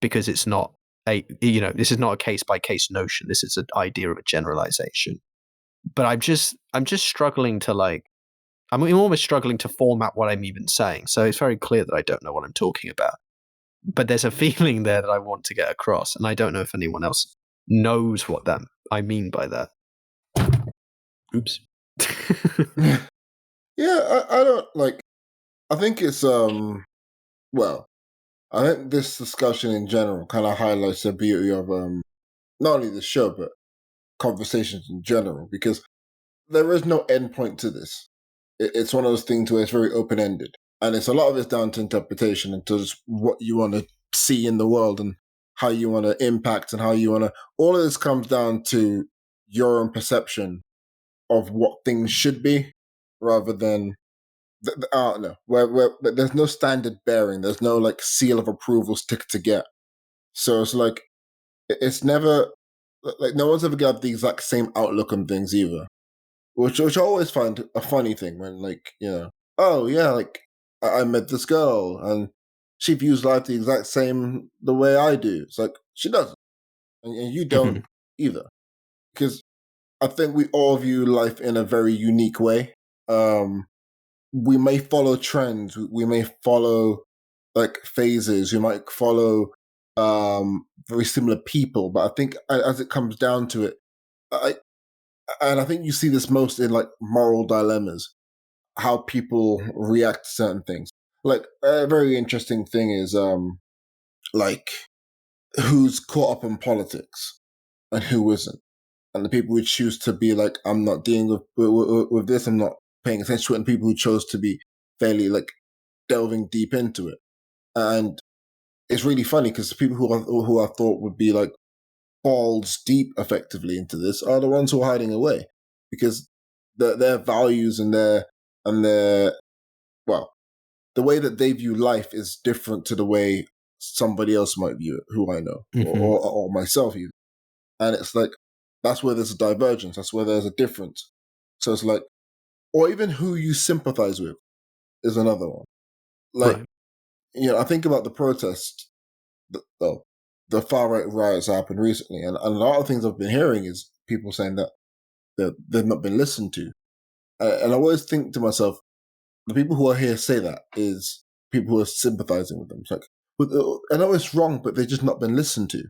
C: because it's not this is not a case by case notion. This is an idea of a generalization. But I'm just struggling to I'm almost struggling to format what I'm even saying. So it's very clear that I don't know what I'm talking about. But there's a feeling there that I want to get across, and I don't know if anyone else knows what I mean by that. Oops.
B: Yeah, I don't like. I think it's well, I think this discussion in general kind of highlights the beauty of not only the show but conversations in general, because there is no end point to this. It's one of those things where it's very open ended, and it's a lot of it's down to interpretation and to just what you want to see in the world and how you want to impact and how you want to. All of this comes down to your own perception of what things should be, rather than I don't know, where there's no standard bearing, there's no like seal of approval stick to get. So it's like it's never like no one's ever got the exact same outlook on things either, which I always find a funny thing when oh yeah, like I met this girl and she views life the exact same the way I do. It's like she doesn't, and you don't either, because I think we all view life in a very unique way. We may follow trends. We may follow like phases. We might follow very similar people. But I think as it comes down to it, and I think you see this most in like moral dilemmas, how people react to certain things. Like a very interesting thing is like who's caught up in politics and who isn't. And the people who choose to be like, I'm not dealing with this, I'm not paying attention to it, and people who chose to be fairly like delving deep into it. And it's really funny because the people who I thought would be like balls deep effectively into this are the ones who are hiding away because their values and their well, the way that they view life is different to the way somebody else might view it, who I know, or myself even. And it's like, that's where there's a divergence. That's where there's a difference. So it's like, or even who you sympathize with is another one. Like,
C: Right.
B: I think about the protest, the far right riots happened recently. And a lot of things I've been hearing is people saying that they've not been listened to. And I always think to myself, the people who are here say that is people who are sympathizing with them. It's like, I know it's wrong, but they've just not been listened to.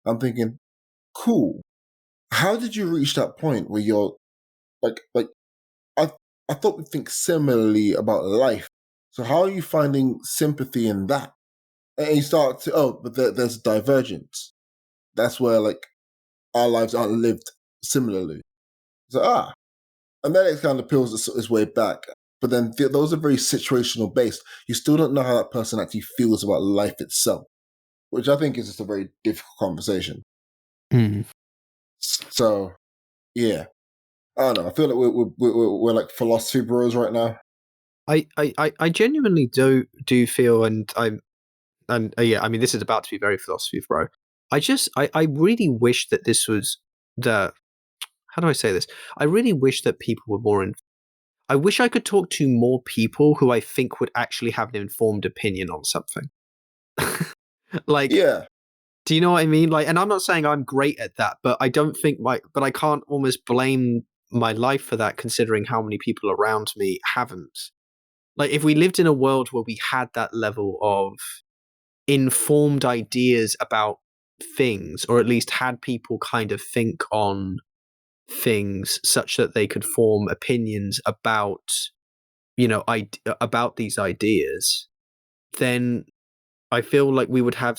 B: I'm thinking, cool. How did you reach that point where you're like I thought we think similarly about life. So how are you finding sympathy in that? And you start to but there's divergence. That's where like our lives aren't lived similarly. So and then it kind of peels its way back. But then those are very situational based. You still don't know how that person actually feels about life itself, which I think is just a very difficult conversation.
C: Mm.
B: So yeah, I don't know. I feel like we're like philosophy bros right now.
C: I genuinely do feel, and yeah, I mean, this is about to be very philosophy, bro. I really wish that this was the, how do I say this? I really wish that people were more I wish I could talk to more people who I think would actually have an informed opinion on something. Like,
B: Yeah,
C: do you know what I mean? Like, and I'm not saying I'm great at that, but I don't think but I can't almost blame my life for that, considering how many people around me haven't. Like, if we lived in a world where we had that level of informed ideas about things, or at least had people kind of think on things such that they could form opinions about, about these ideas, then I feel like we would have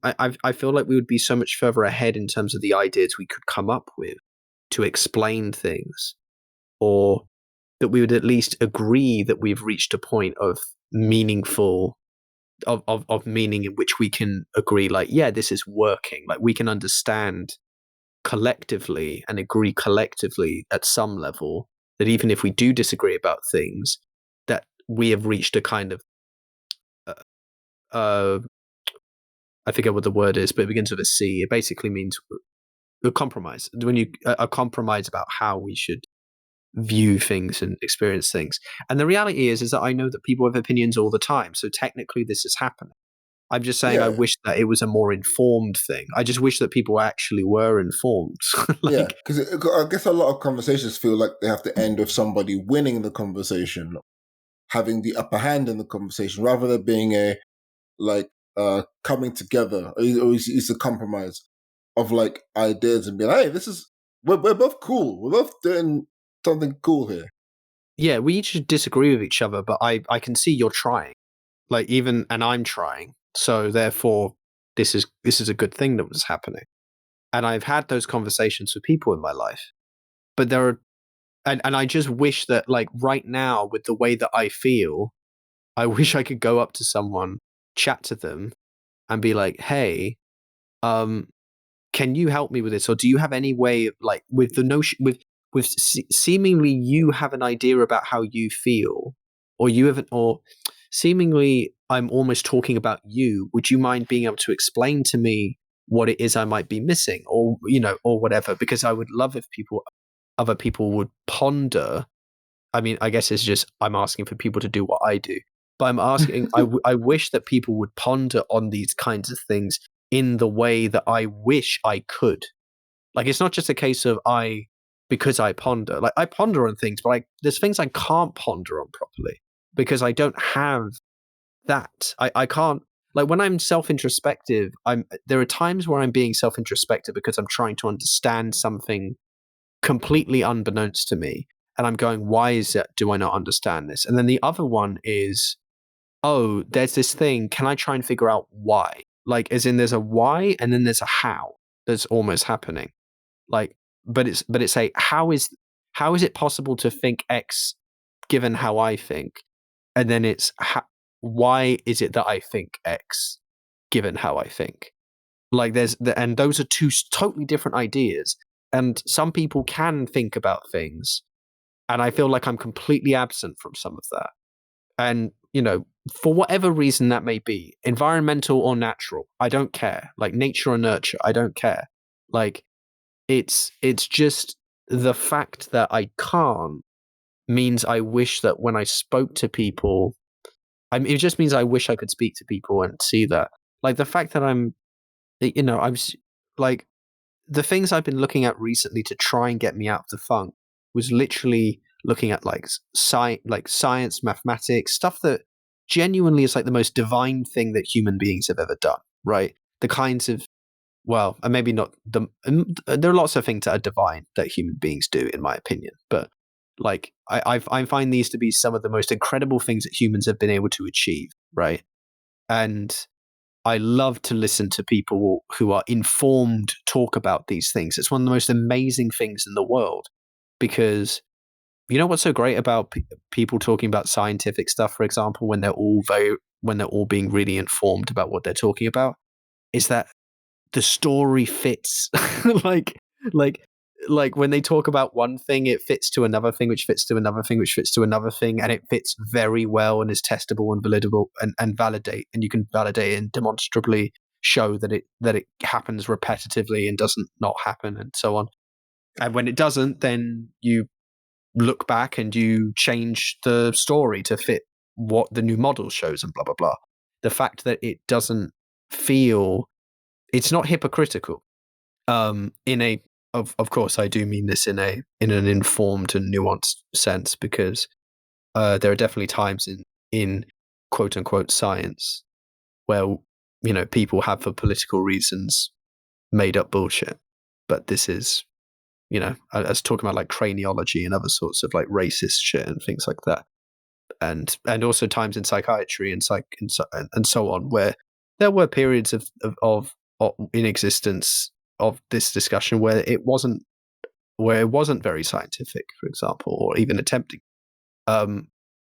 C: I feel like we would be so much further ahead in terms of the ideas we could come up with to explain things, or that we would at least agree that we've reached a point of meaningful of meaning in which we can agree, like, yeah, this is working. Like, we can understand collectively and agree collectively at some level that even if we do disagree about things, that we have reached a kind of uh, uh, I forget what the word is, but it begins with a C. It basically means a compromise. When you a compromise about how we should view things and experience things. And the reality is that I know that people have opinions all the time. So technically, this is happening. I'm just saying I
B: yeah,
C: wish that it was a more informed thing. I just wish that people actually were informed.
B: yeah.
C: Like,
B: Because I guess a lot of conversations feel like they have to end with somebody winning the conversation, having the upper hand in the conversation, rather than being a like coming together, or it's a compromise of like ideas and being, hey, we're both cool. We're both doing something cool here.
C: yeah, we each disagree with each other, but I can see you're trying. Like, even, and I'm trying. So therefore, this is a good thing that was happening. And I've had those conversations with people in my life. But there are, and I just wish that, like, right now, with the way that I feel, I wish I could go up to someone, chat to them, and be like, hey, um, can you help me with this, or do you have any way of, like, with the notion seemingly you have an idea about how you feel, or you haven't, or seemingly I'm almost talking about you, would you mind being able to explain to me what it is I might be missing, or or whatever? Because I would love if other people would ponder. I mean, I guess it's just I'm asking for people to do what I do, but I'm asking. I wish that people would ponder on these kinds of things in the way that I wish I could. Like, it's not just a case of because I ponder. Like I ponder on things, but there's things I can't ponder on properly because I don't have that. I can't, like when I'm self-introspective, there are times where I'm being self-introspective because I'm trying to understand something completely unbeknownst to me. And I'm going, why is that? Do I not understand this? And then the other one is, oh, there's this thing. Can I try and figure out why? Like, as in, there's a why, and then there's a how that's almost happening. Like, but it's a how is it possible to think X given how I think, and then it's why is it that I think X given how I think? Like, and those are two totally different ideas. And some people can think about things, and I feel like I'm completely absent from some of that. And, for whatever reason that may be, environmental or natural, I don't care. Like nature or nurture, I don't care. Like it's just the fact that I can't means I wish that when I spoke to people, it just means I wish I could speak to people and see that. Like the fact that I'm like, the things I've been looking at recently to try and get me out of the funk was literally looking at like science, mathematics, stuff that genuinely is like the most divine thing that human beings have ever done, right? The kinds of, well, and maybe not there are lots of things that are divine that human beings do, in my opinion, but like I find these to be some of the most incredible things that humans have been able to achieve, right? And I love to listen to people who are informed talk about these things. It's one of the most amazing things in the world, because you know what's so great about people talking about scientific stuff, for example, when they're all being really informed about what they're talking about, is that the story fits. like like like when they talk about one thing, it fits to another thing, which fits to another thing, which fits to another thing, and it fits very well and is testable and validable and validate, and you can validate it and demonstrably show that it happens repetitively and doesn't not happen and so on. And when it doesn't, then you look back and you change the story to fit what the new model shows and blah blah blah. The fact that it doesn't feel, it's not hypocritical, in a, of course I do mean this in an informed and nuanced sense, because there are definitely times in quote unquote science where people have, for political reasons, made up bullshit. But this is, I was talking about like craniology and other sorts of like racist shit and things like that, and also times in psychiatry and so on, where there were periods of in existence of this discussion where it wasn't very scientific, for example, or even attempting.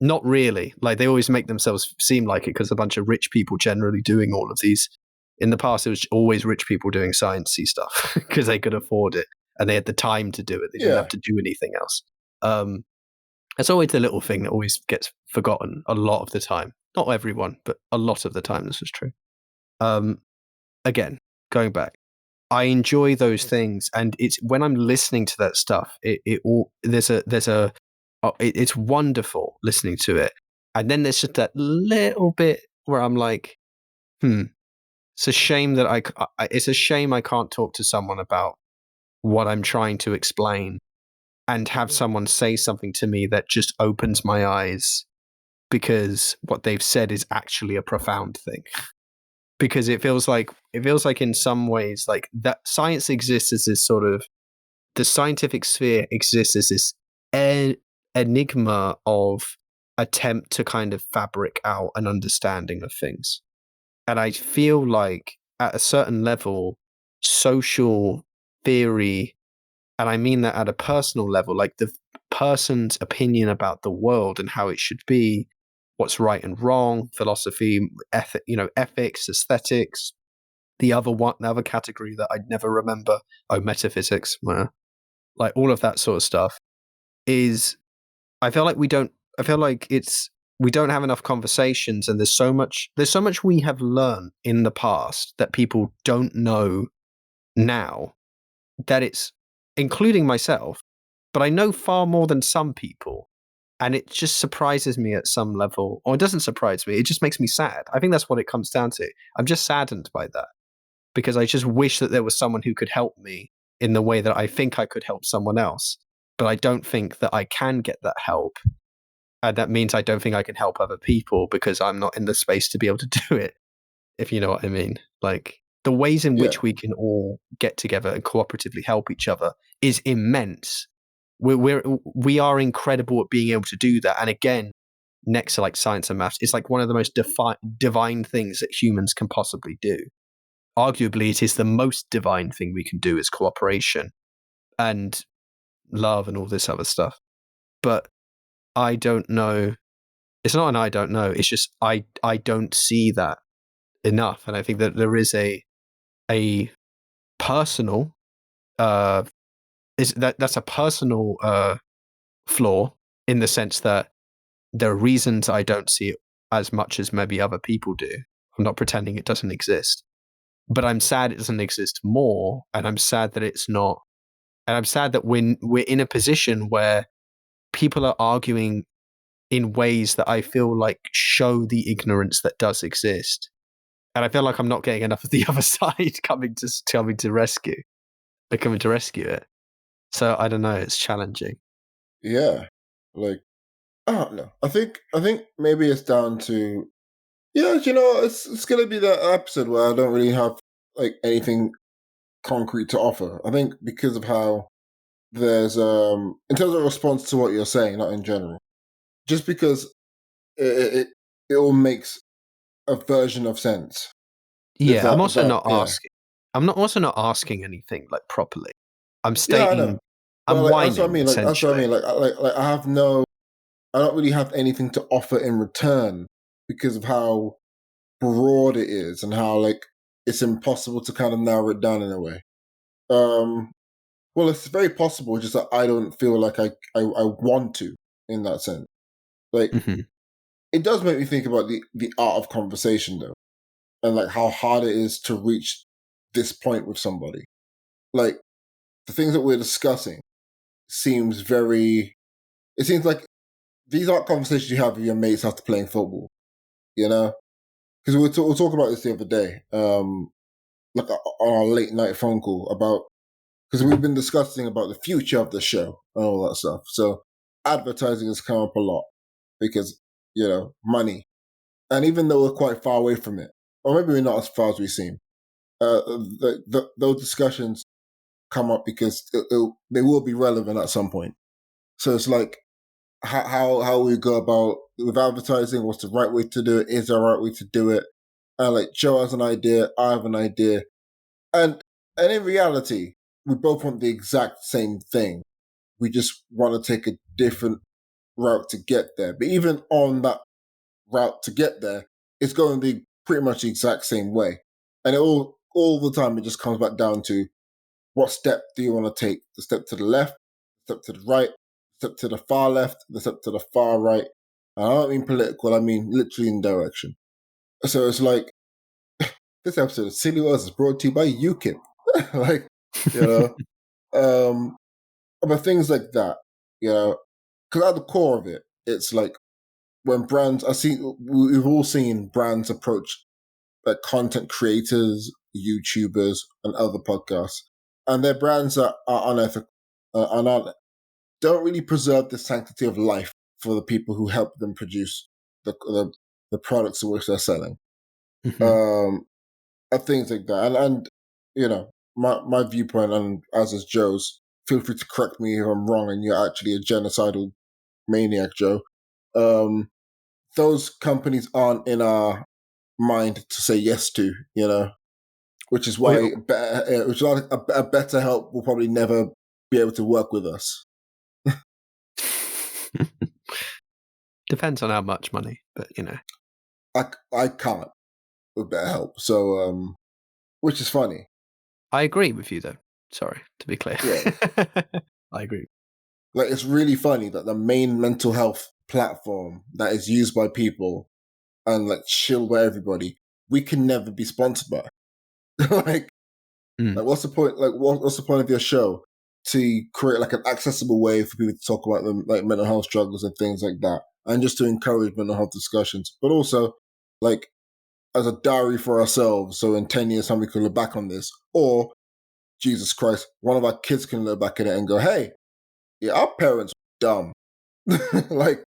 C: Not really. Like they always make themselves seem like it because a bunch of rich people generally doing all of these. In the past, it was always rich people doing sciencey stuff because they could afford it and they had the time to do it. They didn't have to do anything else. It's always the little thing that always gets forgotten a lot of the time. Not everyone, but a lot of the time this is true. Again, going back, I enjoy those things, and it's when I'm listening to that stuff, it's wonderful listening to it. And then there's just that little bit where I'm like, it's a shame that I can't talk to someone about what I'm trying to explain and have someone say something to me that just opens my eyes, because what they've said is actually a profound thing. Because it feels like in some ways like that science exists as this sort of, the scientific sphere exists as this enigma of attempt to kind of fabric out an understanding of things. And I feel like at a certain level, social theory, and I mean that at a personal level, like the person's opinion about the world and how it should be, what's right and wrong, philosophy, ethics, aesthetics, the other category that I'd never remember, metaphysics, like all of that sort of stuff is, I feel like we don't have enough conversations, and there's so much we have learned in the past that people don't know now, that it's, including myself, but I know far more than some people. And it just surprises me at some level, or it doesn't surprise me. It just makes me sad. I think that's what it comes down to. I'm just saddened by that, because I just wish that there was someone who could help me in the way that I think I could help someone else. but I don't think that I can get that help. And that means I don't think I can help other people because I'm not in the space to be able to do it, if you know what I mean. Like, the ways in
B: Yeah.
C: which we can all get together and cooperatively help each other is immense. We are incredible at being able to do that. And again, next to like science and maths, it's like one of the most divine things that humans can possibly do. Arguably, it is the most divine thing we can do is cooperation and love and all this other stuff. But I don't know. It's not an I don't know. It's just I don't see that enough. And I think that there is a personal that's a personal flaw in the sense that there are reasons I don't see it as much as maybe other people do. I'm not pretending it doesn't exist, but I'm sad it doesn't exist more, and I'm sad that it's not. And I'm sad that when we're in a position where people are arguing in ways that I feel like show the ignorance that does exist. And I feel like I'm not getting enough of the other side coming to rescue it. So I don't know, it's challenging.
B: Yeah. Like, I don't know. I think maybe it's down to, yeah, you know, it's gonna be that episode where I don't really have like anything concrete to offer. I think because of how there's in terms of response to what you're saying, not in general, just because it all makes a version of sense.
C: Yeah, I'm also not
B: Yeah.
C: asking. I'm not also not asking anything like properly. I'm
B: Yeah, I know.
C: stating
B: But
C: I'm
B: like that's what I
C: whining
B: mean. Like that's what I
C: essentially.
B: mean. Like I don't really have anything to offer in return because of how broad it is and how like it's impossible to kind of narrow it down in a way. Well, it's very possible, just that I don't feel like I want to in that sense. Like
C: Mhm.
B: it does make me think about the art of conversation though, and like how hard it is to reach this point with somebody. Like the things that we're discussing seems very. It seems like these aren't conversations you have with your mates after playing football. You know, because we were talking about this the other day, like on our late night phone call about, because we've been discussing about the future of the show and all that stuff. So advertising has come up a lot because, you know, money. And even though we're quite far away from it, or maybe we're not as far as we seem, those discussions come up because they will be relevant at some point. So it's like how we go about with advertising. What's the right way to do it? Is there a right way to do it? And like Joe has an idea, I have an idea, and in reality, we both want the exact same thing. We just want to take a different route to get there. But even on that route to get there, it's going to be pretty much the exact same way. And all the time, it just comes back down to what step do you want to take? The step to the left, the step to the right, the step to the far left, the step to the far right. And I don't mean political, I mean literally in direction. So it's like, this episode of Silly Words is brought to you by UKIP. Like, you know, but things like that, you know, because at the core of it, it's like when brands, we've all seen brands approach like content creators, YouTubers, and other podcasts, and they're brands that are unethical and don't really preserve the sanctity of life for the people who help them produce the products in which they're selling.
C: Mhm.
B: And things like that, and you know, my viewpoint, and as is Joe's. Feel free to correct me if I'm wrong, and you're actually a genocidal maniac, Joe. Those companies aren't in our mind to say yes to, you know, which is why which is why a better help will probably never be able to work with us.
C: Depends on how much money, but you know.
B: I can't with better help, so which is funny.
C: I agree with you though. Sorry, to be clear.
B: Yeah,
C: I agree.
B: like it's really funny that the main mental health platform that is used by people and like chill by everybody, we can never be sponsored by. like,
C: Mm.
B: what's the point? Like, what's the point of your show? To create like an accessible way for people to talk about them, like mental health struggles and things like that, and just to encourage mental health discussions, but also like as a diary for ourselves. So in 10 years, somebody can look back on this, or Jesus Christ, one of our kids can look back at it and go, "Hey, yeah, our parents were dumb. Like,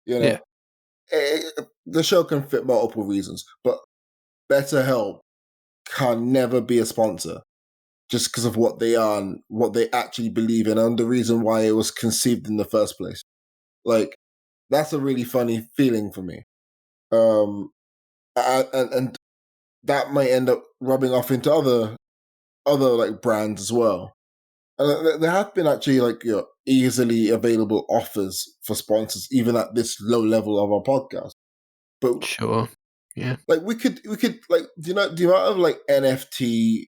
B: you know,
C: Yeah.
B: the show can fit multiple reasons, but BetterHelp can never be a sponsor just because of what they are and what they actually believe in and the reason why it was conceived in the first place. Like, that's a really funny feeling for me. And that might end up rubbing off into other like brands as well. And there have been actually like easily available offers for sponsors even at this low level of our podcast. But
C: Sure. Yeah.
B: like we could like do you know of like NFT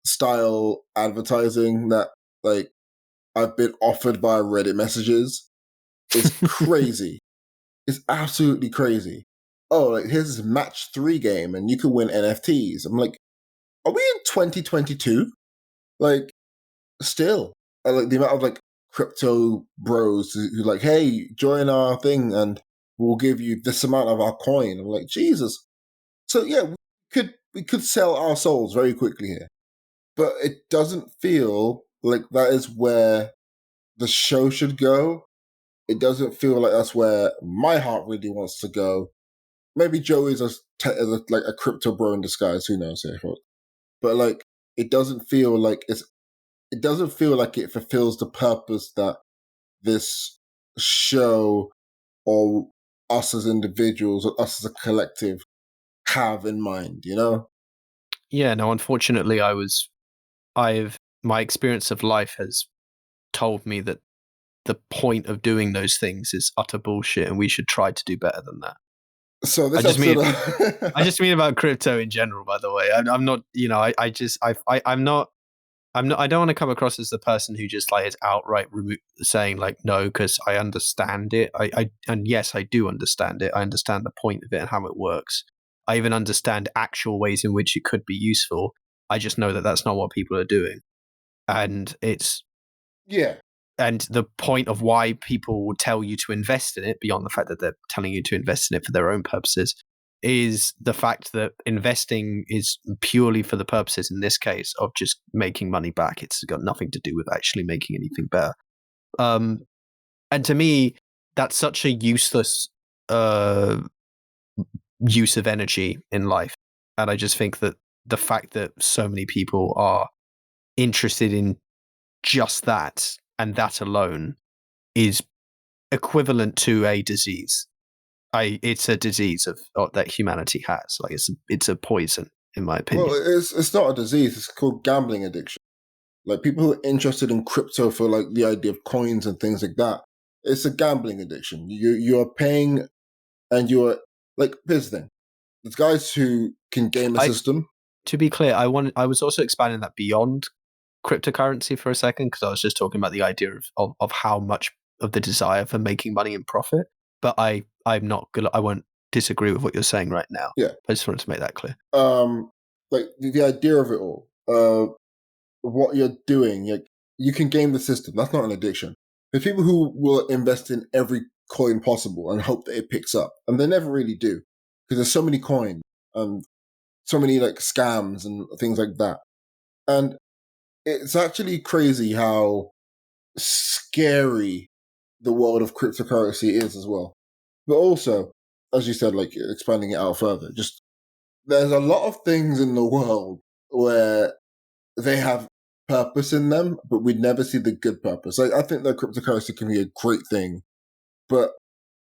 B: style advertising that like I've been offered via Reddit messages? It's crazy. It's absolutely crazy. Oh, like here's this match 3 game and you can win NFTs. I'm like, are we in 2022? Like, still. Like the amount of like crypto bros who like, hey, join our thing and we'll give you this amount of our coin. I'm like, Jesus. So yeah, we could sell our souls very quickly here. But it doesn't feel like that is where the show should go. It doesn't feel like that's where my heart really wants to go. Maybe Joe is like a crypto bro in disguise. Who knows? But like, it doesn't feel like it doesn't feel like it fulfills the purpose that this show or us as individuals or us as a collective have in mind. You know?
C: Yeah. No, unfortunately, my experience of life has told me that the point of doing those things is utter bullshit, and we should try to do better than that.
B: So
C: I
B: this
C: just mean,
B: episode,
C: I just mean about crypto in general. By the way, I'm not, I'm not. I don't want to come across as the person who just like is outright saying like no because I understand it. And yes, I do understand it. I understand the point of it and how it works. I even understand actual ways in which it could be useful. I just know that that's not what people are doing, and
B: yeah.
C: and the point of why people would tell you to invest in it, beyond the fact that they're telling you to invest in it for their own purposes, is the fact that investing is purely for the purposes, in this case, of just making money back. It's got nothing to do with actually making anything better. And to me, that's such a useless use of energy in life. And I just think that the fact that so many people are interested in just that and that alone is equivalent to a disease. It's a disease that humanity has. Like it's a poison, in my
B: Well,
C: opinion.
B: it's not a disease. It's called gambling addiction. Like people who are interested in crypto for like the idea of coins and things like that. It's a gambling addiction. You are paying, and you're like, here's the thing: there's guys who can game a system.
C: To be clear, I was also expanding that beyond cryptocurrency for a second, because I was just talking about the idea of how much of the desire for making money and profit. But I'm not gonna. I won't disagree with what you're saying right now.
B: Yeah.
C: I just wanted to make that clear.
B: Like the idea of it all. What you're doing, like you can game the system. That's not an addiction. There's people who will invest in every coin possible and hope that it picks up, and they never really do because there's so many coins and so many like scams and things like that. And it's actually crazy how scary the world of cryptocurrency is as well. But also, as you said, like expanding it out further, just there's a lot of things in the world where they have purpose in them, but we'd never see the good purpose. Like I think that cryptocurrency can be a great thing, but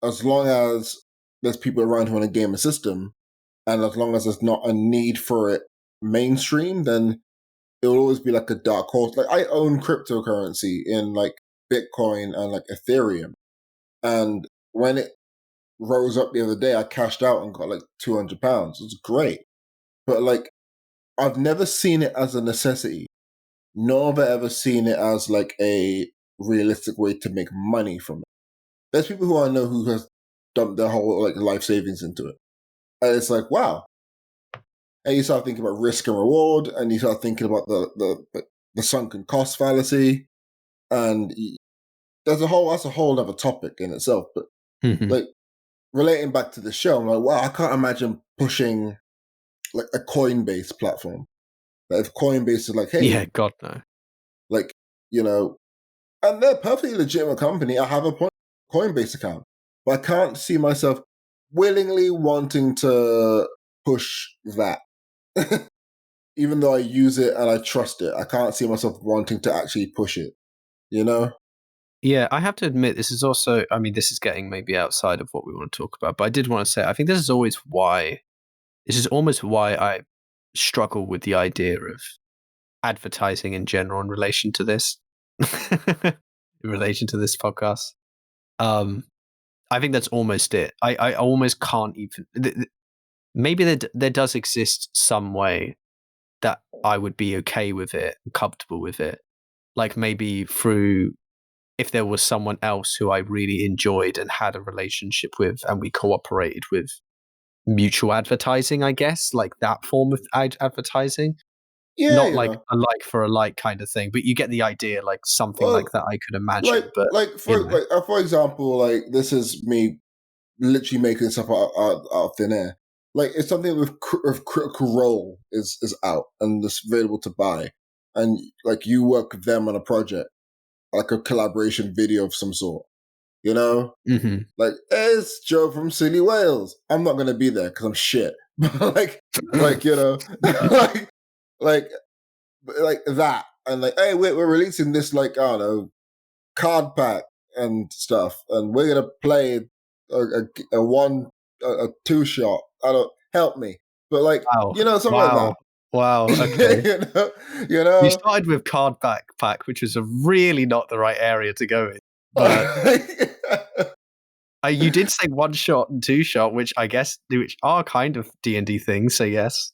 B: as long as there's people around who want to game a system, and as long as there's not a need for it mainstream, then it will always be like a dark horse. Like I own cryptocurrency in like Bitcoin and like Ethereum, and when it rose up the other day, I cashed out and got like £200. It was great, but like I've never seen it as a necessity. Nor have I ever seen it as like a realistic way to make money from it. There's people who I know who has dumped their whole like life savings into it, and it's like wow. And you start thinking about risk and reward, and you start thinking about the sunken cost fallacy, and that's a whole other topic in itself. But like relating back to the show, I'm like wow, I can't imagine pushing like a Coinbase platform. Like if Coinbase is like, hey,
C: Yeah, God no.
B: like you know, And they're a perfectly legitimate company. I have a Coinbase account, but I can't see myself willingly wanting to push that. Even though I use it and I trust it, I can't see myself wanting to actually push it. You know?
C: Yeah, I have to admit, this is also, I mean, this is getting maybe outside of what we want to talk about, but I did want to say, I think this is almost why I struggle with the idea of advertising in general in relation to this, in relation to this podcast. I think that's almost it. I almost can't even, maybe there does exist some way that I would be okay with it, comfortable with it. Like maybe through, if there was someone else who I really enjoyed and had a relationship with, and we cooperated with mutual advertising, I guess, like that form of advertising,
B: Yeah,
C: not
B: you
C: like
B: know.
C: a like for a like kind of thing, but you get the idea, like something like
B: Well,
C: that I could imagine. But
B: for example, like this is me literally making stuff out of thin air. Like it's something with Critical Role is out and it's available to buy, and like you work with them on a project, like a collaboration video of some sort. You know,
C: Mhm.
B: like hey, it's Joe from Silly Wales. I'm not gonna be there because I'm shit. But like you know, like like that, and like hey, we're releasing this like I don't know card pack and stuff, and we're gonna play a one a two shot. I don't help me, but like
C: Wow,
B: you know something like
C: wow,
B: that.
C: wow. Okay,
B: You
C: you
B: know.
C: started with card backpack, which was a really not the right area to go in, but you did say one shot and two shot, which I guess which are kind of D&D things. So yes,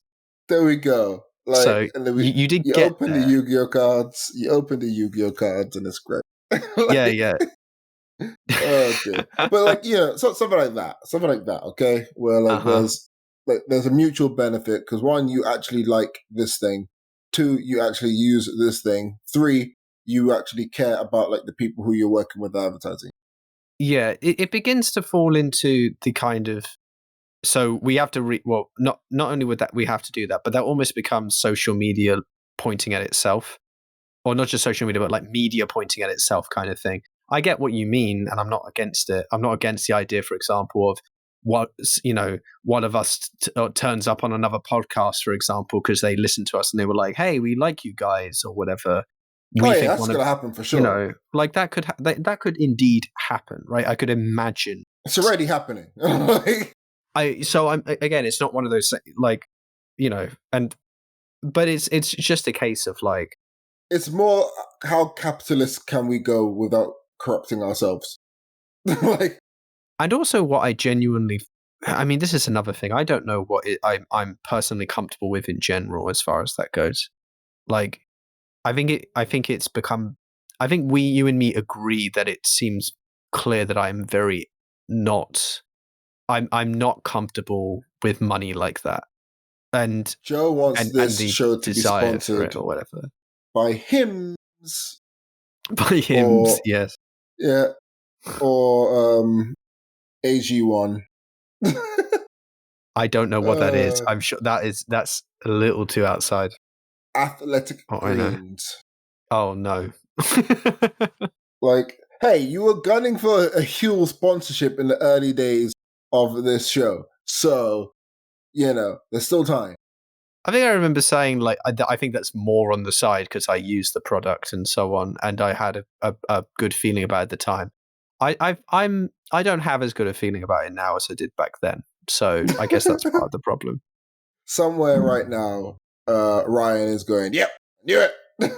B: There we go. Like,
C: so
B: and then
C: you did
B: you
C: get
B: open the
C: there.
B: Yu-Gi-Oh cards. You open the Yu-Gi-Oh cards, and it's great.
C: Yeah,
B: Like,
C: yeah.
B: oh dear. But like, something like that. Something like that, okay? Where like
C: Uh-huh.
B: there's a mutual benefit because one, you actually like this thing. Two, you actually use this thing. Three, you actually care about like the people who you're working with advertising.
C: Yeah, it begins to fall into the kind of, so we have to well, not only would that we have to do that, but that almost becomes social media pointing at itself, or not just social media, but like media pointing at itself kind of thing. I get what you mean, and I'm not against it. I'm not against the idea, for example, of what one of us turns up on another podcast, for example, because they listened to us and they were like, "Hey, we like you guys," or whatever.
B: Oh
C: We
B: yeah,
C: think
B: that's
C: one of
B: gonna happen for sure.
C: like that could that could indeed happen, right? I could imagine.
B: It's already happening. Like,
C: I'm again, it's not one of those like, and but it's just a case of like,
B: it's more how capitalist can we go without corrupting ourselves? Like,
C: and also what I genuinely, I mean, this is another thing. I don't know what I'm personally comfortable with in general as far as that goes. Like, I think it's become, I think you and me agree that it seems clear that I'm very not, I'm not comfortable with money like that, and
B: Joe wants
C: and
B: this
C: the
B: show to be
C: desire for it
B: sponsored
C: or whatever.
B: by hymns
C: By hymns,
B: or
C: yes.
B: yeah, or AG1.
C: I don't know what that is.
B: uh,
C: I'm sure that's a little too outside.
B: Athletic
C: Oh, I know.
B: Greens.
C: Oh no.
B: Like, hey, you were gunning for a Huel sponsorship in the early days of this show, so there's still time.
C: I think I remember saying like I think that's more on the side because I use the product and so on, and I had a good feeling about it at the time. I don't have as good a feeling about it now as I did back then. So I guess that's part of the problem.
B: Somewhere right now, Ryan is going, "Yep, knew it," and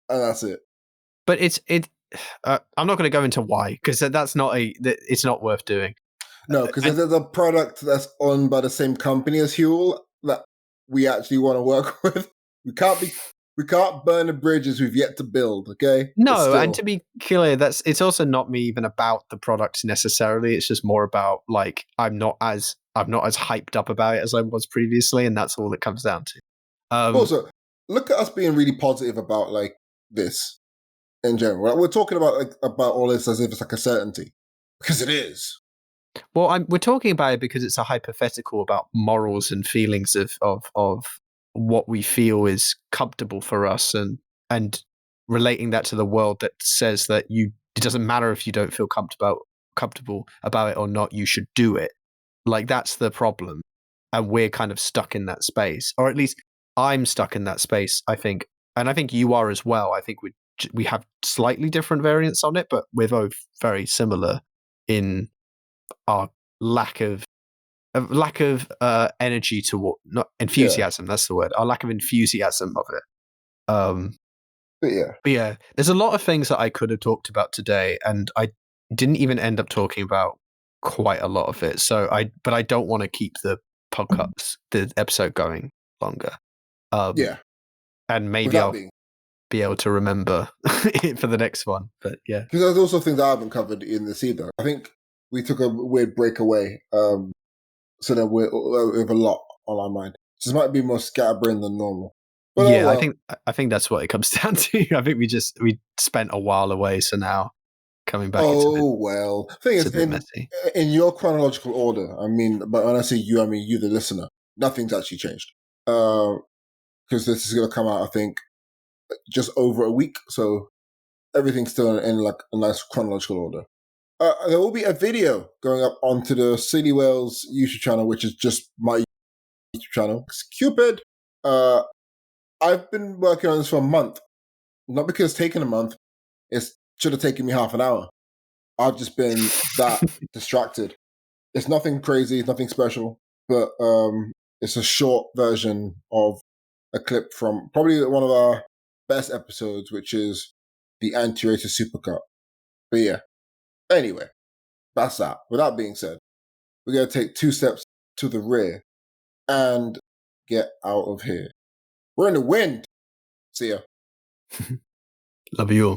B: that's it.
C: But I'm not going to go into why because it's not worth doing.
B: No, because
C: And
B: there's a product that's owned by the same company as Huel that we actually want to work with. We can't burn the bridges we've yet to build. Okay, but
C: no, and to
B: still,
C: be clear, it's also not me even about the product necessarily. It's just more about like I'm not as hyped up about it as I was previously, and that's all it comes down to.
B: also look at us being really positive about like this in general. Like, we're talking about about all this as if it's like a certainty because it is.
C: Well, we're talking about it because it's a hypothetical about morals and feelings of what we feel is comfortable for us, and relating that to the world that says that it doesn't matter if you don't feel comfortable about it or not, you should do it. Like, that's the problem. And we're kind of stuck in that space, or at least I'm stuck in that space, I think. And I think you are as well. I think we have slightly different variants on it, but we're both very similar in our lack of energy to not enthusiasm. That's the word. Our lack of enthusiasm of it. But yeah, there's a lot of things that I could have talked about today, and I didn't even end up talking about quite a lot of it. But I don't want to keep the episode going longer. And maybe I'll be able to remember it for the next one. But yeah,
B: because there's also things I haven't covered in this either. I think we took a weird break away, so that we have a lot on our mind. This might be more scatterbrained than normal. But
C: yeah, I think that's what it comes down to. I think we spent a while away, so now coming back.
B: Thing is, in your chronological order, I mean, but when I say you, I mean you, the listener. Nothing's actually changed because this is going to come out, I think, just over a week. So everything's still in like a nice chronological order. There will be a video going up onto the City Wales YouTube channel, which is just my YouTube channel. It's Cupid. I've been working on this for a month. Not because it's taken a month. It should have taken me half an hour. I've just been that distracted. It's nothing crazy, it's nothing special, but it's a short version of a clip from probably one of our best episodes, which is the anti-racist supercut. But yeah, anyway, that's that. With that being said, we're going to take 2 steps to the rear and get out of here. We're in the wind. See ya.
C: Love you all.